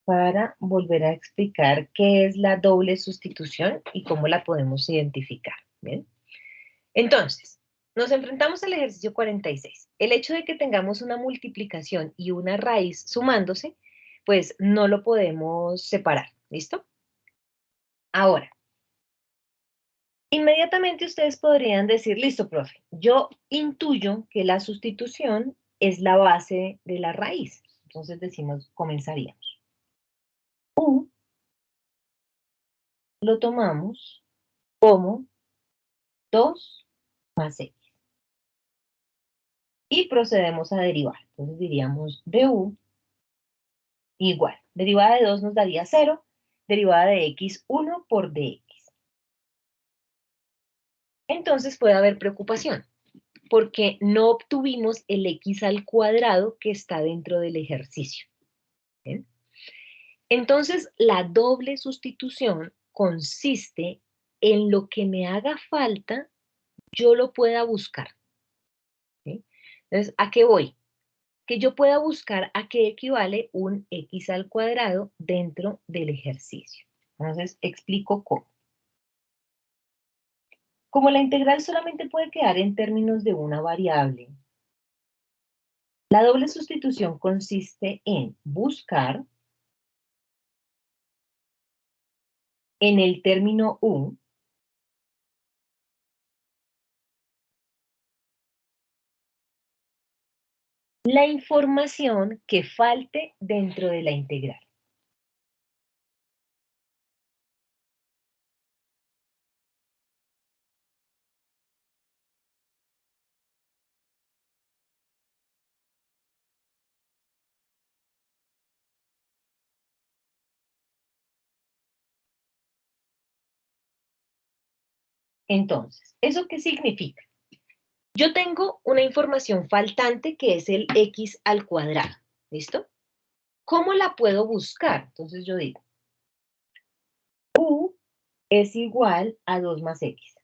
Para volver a explicar qué es la doble sustitución y cómo la podemos identificar. ¿Bien? Entonces, nos enfrentamos al ejercicio 46. El hecho de que tengamos una multiplicación y una raíz sumándose, pues no lo podemos separar. ¿Listo? Ahora, inmediatamente ustedes podrían decir, listo, profe, yo intuyo que la sustitución es la base de la raíz. Entonces decimos, comenzaríamos. U lo tomamos como 2 más x. Y procedemos a derivar. Entonces diríamos du igual. Derivada de 2 nos daría 0. Derivada de x, 1 por dx. Entonces puede haber preocupación, porque no obtuvimos el x al cuadrado que está dentro del ejercicio. ¿Bien? Entonces, la doble sustitución consiste en lo que me haga falta, yo lo pueda buscar. ¿Sí? Entonces, ¿a qué voy? Que yo pueda buscar a qué equivale un x al cuadrado dentro del ejercicio. Entonces, explico cómo. Como la integral solamente puede quedar en términos de una variable, la doble sustitución consiste en buscar en el término u la información que falte dentro de la integral. Entonces, ¿eso qué significa? Yo tengo una información faltante que es el x al cuadrado. ¿Listo? ¿Cómo la puedo buscar? Entonces yo digo, u es igual a 2 más x.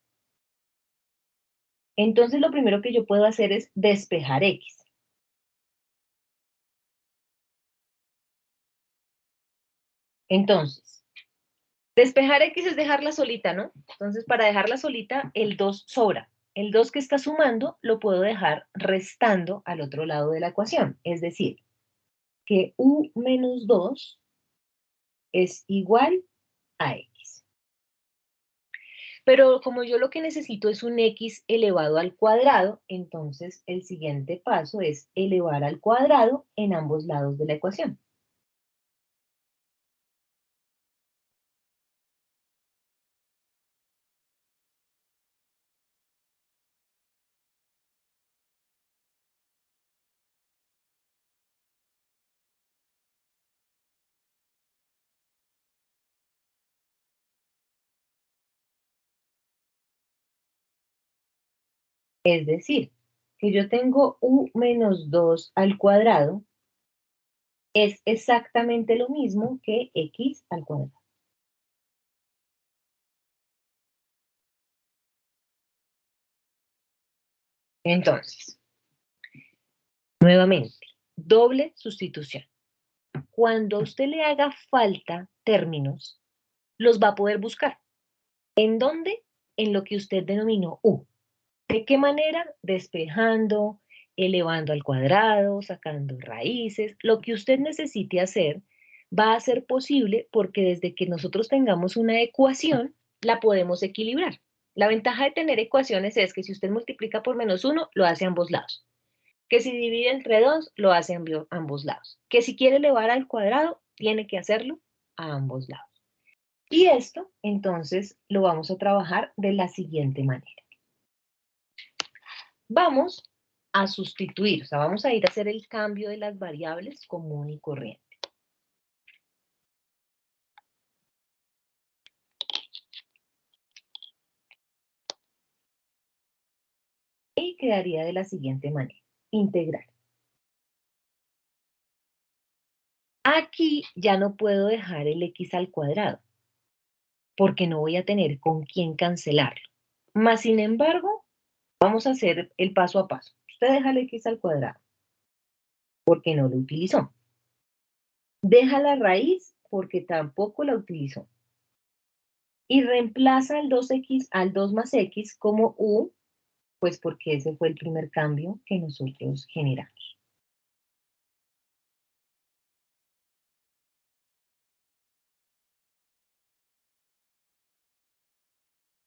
Entonces lo primero que yo puedo hacer es despejar x. Entonces, despejar x es dejarla solita, ¿no? Entonces, para dejarla solita, el 2 sobra. El 2 que está sumando lo puedo dejar restando al otro lado de la ecuación. Es decir, que u menos 2 es igual a x. Pero como yo lo que necesito es un x elevado al cuadrado, entonces el siguiente paso es elevar al cuadrado en ambos lados de la ecuación. Es decir, que yo tengo u menos 2 al cuadrado es exactamente lo mismo que x al cuadrado. Entonces, nuevamente, doble sustitución. Cuando a usted le haga falta términos, los va a poder buscar. ¿En dónde? En lo que usted denominó u. ¿De qué manera? Despejando, elevando al cuadrado, sacando raíces. Lo que usted necesite hacer va a ser posible porque desde que nosotros tengamos una ecuación, la podemos equilibrar. La ventaja de tener ecuaciones es que si usted multiplica por menos 1, lo hace a ambos lados. Que si divide entre 2, lo hace a ambos lados. Que si quiere elevar al cuadrado, tiene que hacerlo a ambos lados. Y esto, entonces, lo vamos a trabajar de la siguiente manera. Vamos a sustituir, o sea, vamos a ir a hacer el cambio de las variables común y corriente. Y quedaría de la siguiente manera. Integral. Aquí ya no puedo dejar el x al cuadrado. porque no voy a tener con quién cancelarlo. Más sin embargo, vamos a hacer el paso a paso. Usted deja el x al cuadrado, porque no lo utilizó. Deja la raíz, porque tampoco la utilizó. Y reemplaza al 2x, al 2 más x como u, pues porque ese fue el primer cambio que nosotros generamos.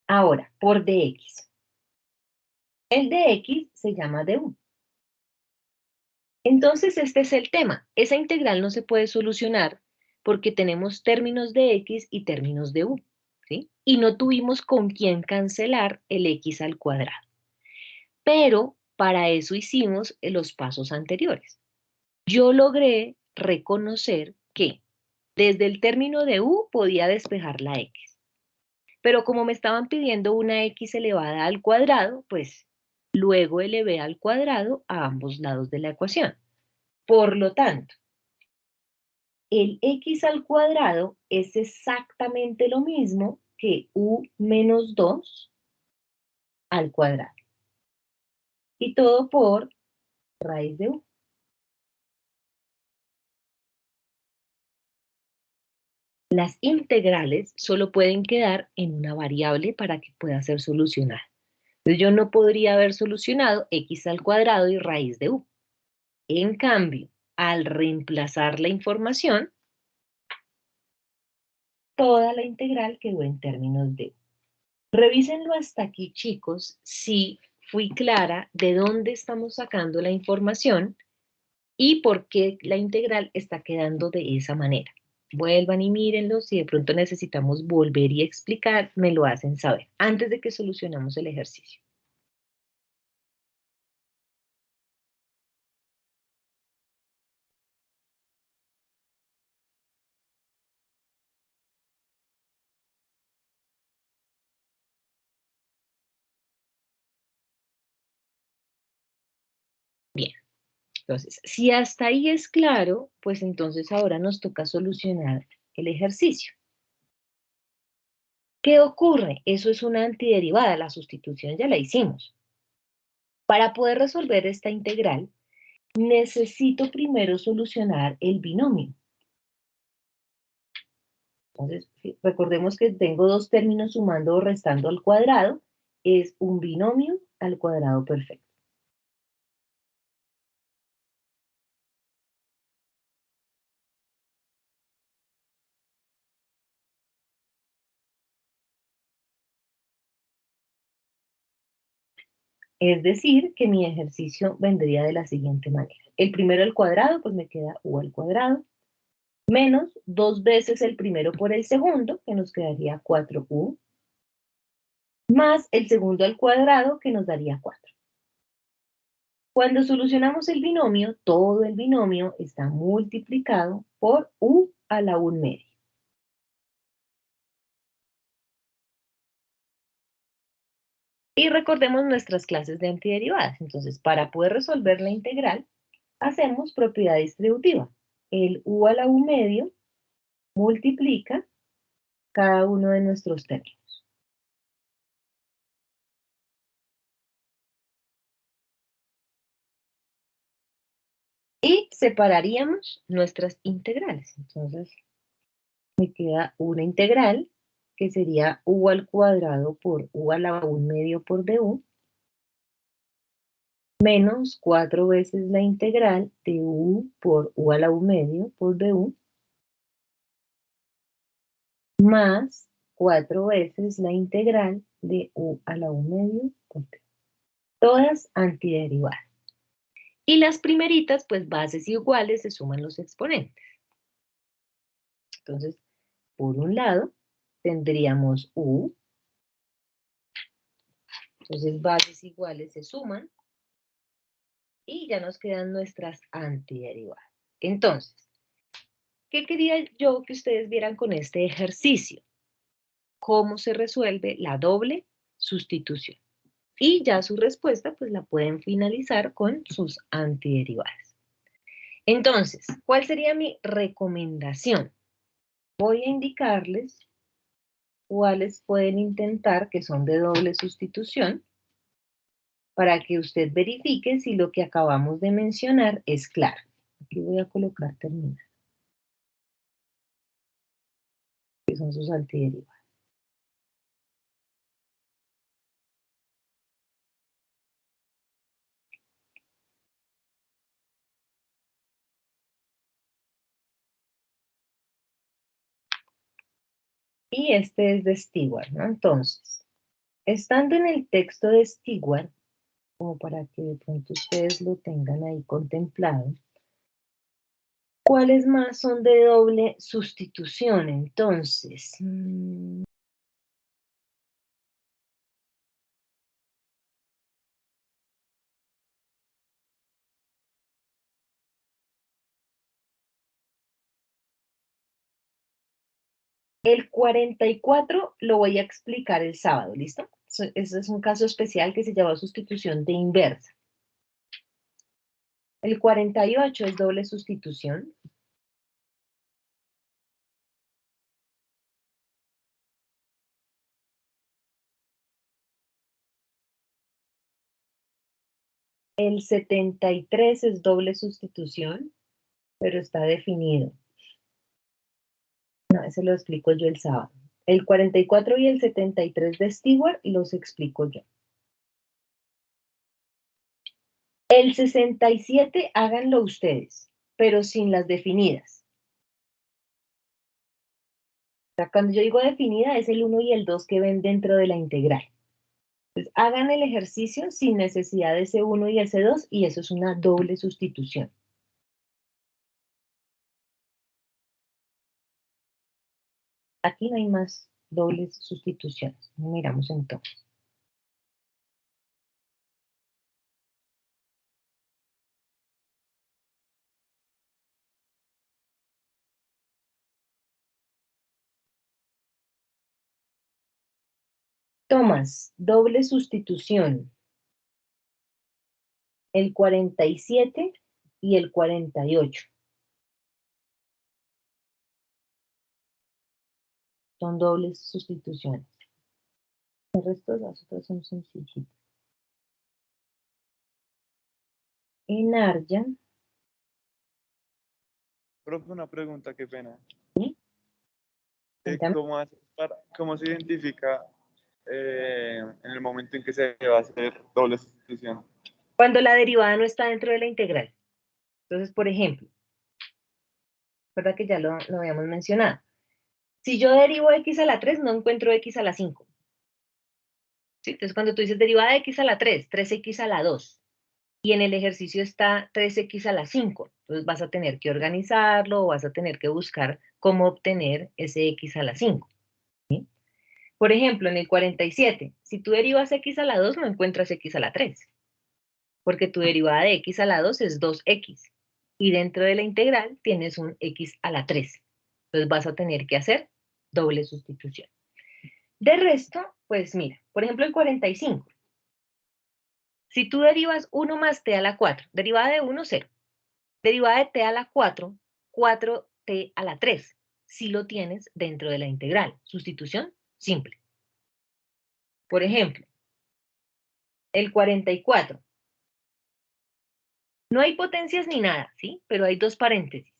Ahora, por dx. El dx se llama du. Entonces, este es el tema. Esa integral no se puede solucionar porque tenemos términos de x y términos de u, ¿sí? Y no tuvimos con quién cancelar el x al cuadrado. Pero para eso hicimos los pasos anteriores. Yo logré reconocer que desde el término de u podía despejar la x. Pero como me estaban pidiendo una x elevada al cuadrado, pues luego elevé al cuadrado a ambos lados de la ecuación. Por lo tanto, el x al cuadrado es exactamente lo mismo que u menos 2 al cuadrado. Y todo por raíz de u. Las integrales solo pueden quedar en una variable para que pueda ser solucionada. Entonces yo no podría haber solucionado x al cuadrado y raíz de u. En cambio, al reemplazar la información, toda la integral quedó en términos de u. Revísenlo hasta aquí, chicos, si fui clara de dónde estamos sacando la información y por qué la integral está quedando de esa manera. Vuelvan y mírenlo, si de pronto necesitamos volver y explicar, me lo hacen saber, antes de que solucionamos el ejercicio. Bien, entonces, si hasta ahí es claro, pues entonces ahora nos toca solucionar el ejercicio. ¿Qué ocurre? Eso es una antiderivada, la sustitución ya la hicimos. Para poder resolver esta integral, necesito primero solucionar el binomio. Entonces, recordemos que tengo dos términos sumando o restando al cuadrado, es un binomio al cuadrado perfecto. Es decir, que mi ejercicio vendría de la siguiente manera. El primero al cuadrado, pues me queda u al cuadrado, menos 2 veces el primero por el segundo, que nos quedaría 4u, más el segundo al cuadrado, que nos daría 4. Cuando solucionamos el binomio, todo el binomio está multiplicado por u a la 1/2. Y recordemos nuestras clases de antiderivadas. Entonces, para poder resolver la integral, hacemos propiedad distributiva. El u a la 1/2 multiplica cada uno de nuestros términos. Y separaríamos nuestras integrales. Entonces, me queda una integral que sería u al cuadrado por u a la 1/2 por du, menos 4 veces la integral de u por u a la 1/2 por du, más 4 veces la integral de u a la 1/2 por du. Todas antiderivadas. Y las primeritas, pues bases iguales, se suman los exponentes. Entonces, por un lado, tendríamos u. Entonces, bases iguales se suman. Y ya nos quedan nuestras antiderivadas. Entonces, ¿qué quería yo que ustedes vieran con este ejercicio? Cómo se resuelve la doble sustitución. Y ya su respuesta, pues la pueden finalizar con sus antiderivadas. Entonces, ¿cuál sería mi recomendación? Voy a indicarles cuáles pueden intentar que son de doble sustitución para que usted verifique si lo que acabamos de mencionar es claro. Aquí voy a colocar terminar, que son sus antiderivadas. Y este es de Stewart, ¿no? Entonces, estando en el texto de Stewart, como para que de pronto ustedes lo tengan ahí contemplado, ¿cuáles más son de doble sustitución? Entonces, el 44 lo voy a explicar el sábado, ¿listo? Ese es un caso especial que se llama sustitución de inversa. El 48 es doble sustitución. El 73 es doble sustitución, pero está definido. No, ese lo explico yo el sábado. El 44 y el 73 de Stewart los explico yo. El 67 háganlo ustedes, pero sin las definidas. O sea, cuando yo digo definida es el 1 y el 2 que ven dentro de la integral. Entonces, hagan el ejercicio sin necesidad de ese 1 y ese 2 y eso es una doble sustitución. Aquí no hay más dobles sustituciones. Miramos entonces. Tomás, doble sustitución. El 47 y el 48. Son dobles sustituciones. El resto de las otras son sencillitas. En Arya. Profe, una pregunta, qué pena. ¿Sí? ¿Cómo se identifica en el momento en que se va a hacer doble sustitución? Cuando la derivada no está dentro de la integral. Entonces, por ejemplo, ¿verdad que ya lo habíamos mencionado? Si yo derivo x a la 3, no encuentro x a la 5. ¿Sí? Entonces, cuando tú dices derivada de x a la 3, 3x a la 2, y en el ejercicio está 3x a la 5, entonces vas a tener que organizarlo o vas a tener que buscar cómo obtener ese x a la 5. ¿Sí? Por ejemplo, en el 47, si tú derivas x a la 2, no encuentras x a la 3, porque tu derivada de x a la 2 es 2x, y dentro de la integral tienes un x a la 3. Entonces vas a tener que hacer doble sustitución. De resto, pues mira, por ejemplo el 45. Si tú derivas 1 más t a la 4, derivada de 1, 0. Derivada de t a la 4, 4t a la 3. Si lo tienes dentro de la integral. Sustitución simple. Por ejemplo, el 44. No hay potencias ni nada, ¿sí? Pero hay dos paréntesis.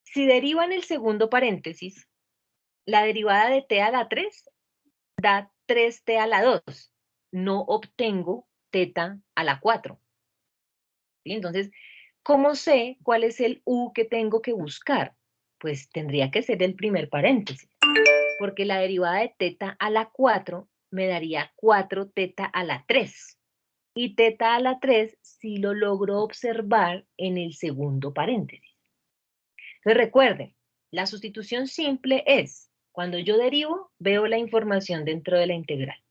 Si derivan el segundo paréntesis, la derivada de t a la 3 da 3t a la 2. No obtengo teta a la 4. ¿Sí? Entonces, ¿cómo sé cuál es el u que tengo que buscar? Pues tendría que ser el primer paréntesis, porque la derivada de teta a la 4 me daría 4 teta a la 3. Y teta a la 3 sí lo logro observar en el segundo paréntesis. Entonces recuerden, la sustitución simple es, cuando yo derivo, veo la información dentro de la integral.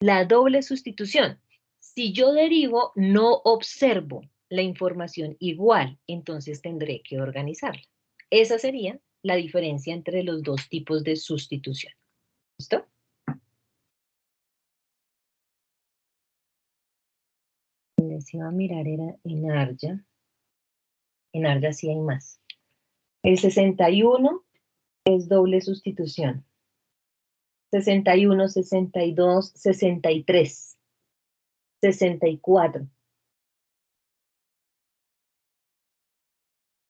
La doble sustitución, si yo derivo, no observo la información igual, entonces tendré que organizarla. Esa sería la diferencia entre los dos tipos de sustitución. ¿Listo? Les iba a mirar, era en Arya. En Arya sí hay más. El 61 es doble sustitución. 61, 62, 63, 64.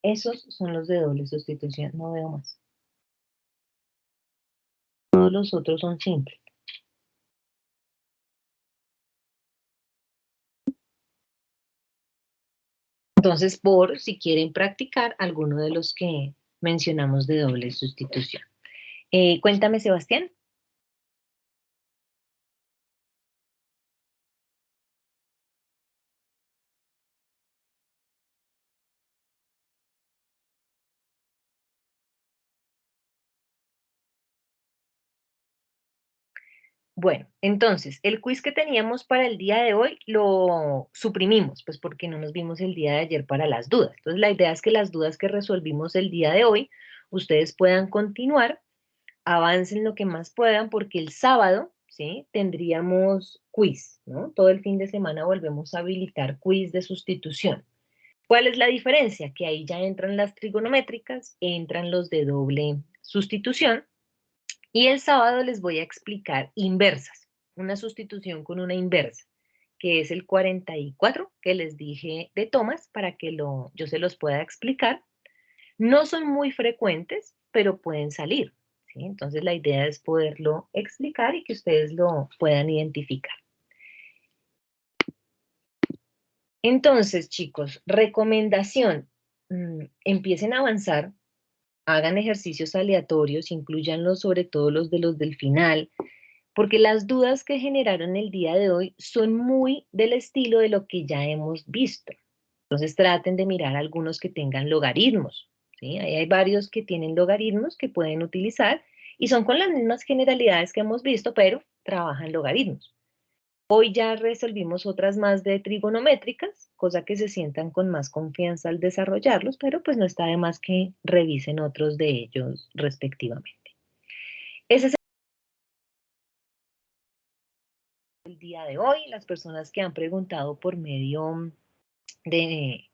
Esos son los de doble sustitución, no veo más. Todos los otros son simples. Entonces, por si quieren practicar alguno de los que mencionamos de doble sustitución. Cuéntame, Sebastián. Bueno, entonces, el quiz que teníamos para el día de hoy lo suprimimos, pues porque no nos vimos el día de ayer para las dudas. Entonces, la idea es que las dudas que resolvimos el día de hoy, ustedes puedan continuar, avancen lo que más puedan, porque el sábado, ¿sí? Tendríamos quiz, ¿no? Todo el fin de semana volvemos a habilitar quiz de sustitución. ¿Cuál es la diferencia? Que ahí ya entran las trigonométricas, entran los de doble sustitución, y el sábado les voy a explicar inversas, una sustitución con una inversa, que es el 44 que les dije de Thomas para que yo se los pueda explicar. No son muy frecuentes, pero pueden salir, ¿sí? Entonces la idea es poderlo explicar y que ustedes lo puedan identificar. Entonces, chicos, recomendación, empiecen a avanzar, hagan ejercicios aleatorios, incluyanlos sobre todo los del final, porque las dudas que generaron el día de hoy son muy del estilo de lo que ya hemos visto. Entonces traten de mirar algunos que tengan logaritmos, ¿sí? Ahí hay varios que tienen logaritmos que pueden utilizar y son con las mismas generalidades que hemos visto, pero trabajan logaritmos. Hoy ya resolvimos otras más de trigonométricas, cosa que se sientan con más confianza al desarrollarlos, pero pues no está de más que revisen otros de ellos respectivamente. Ese es el día de hoy. Las personas que han preguntado por medio de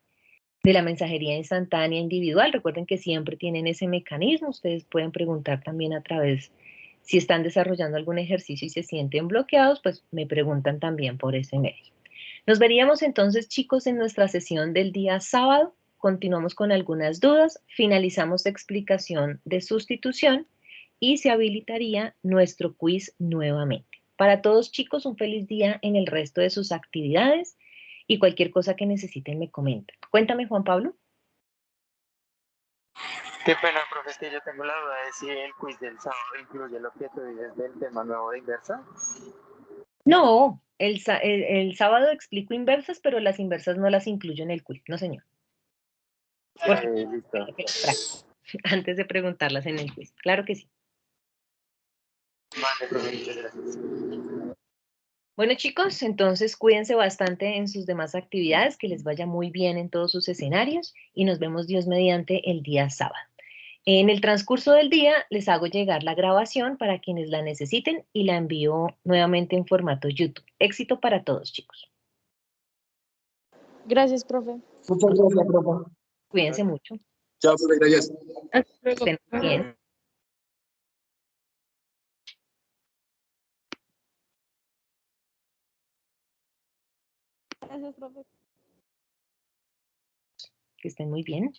la mensajería instantánea individual, recuerden que siempre tienen ese mecanismo. Ustedes pueden preguntar también a través, si están desarrollando algún ejercicio y se sienten bloqueados, pues me preguntan también por ese medio. Nos veríamos entonces, chicos, en nuestra sesión del día sábado. Continuamos con algunas dudas, finalizamos explicación de sustitución y se habilitaría nuestro quiz nuevamente. Para todos, chicos, un feliz día en el resto de sus actividades y cualquier cosa que necesiten me comentan. Cuéntame, Juan Pablo. Qué pena, profe, es que yo tengo la duda de si el quiz del sábado incluye lo que tú dices del tema nuevo de inversa. No, el sábado explico inversas, pero las inversas no las incluyo en el quiz, no señor. Listo. Antes de preguntarlas en el quiz, claro que sí. Vale, profe, muchas gracias. Bueno, chicos, entonces cuídense bastante en sus demás actividades, que les vaya muy bien en todos sus escenarios y nos vemos Dios mediante el día sábado. En el transcurso del día les hago llegar la grabación para quienes la necesiten y la envío nuevamente en formato YouTube. Éxito para todos, chicos. Gracias, profe. Muchas gracias, profe. Cuídense mucho. Chao, profe, gracias. Hasta luego. Estén bien. Gracias, profe. Que estén muy bien.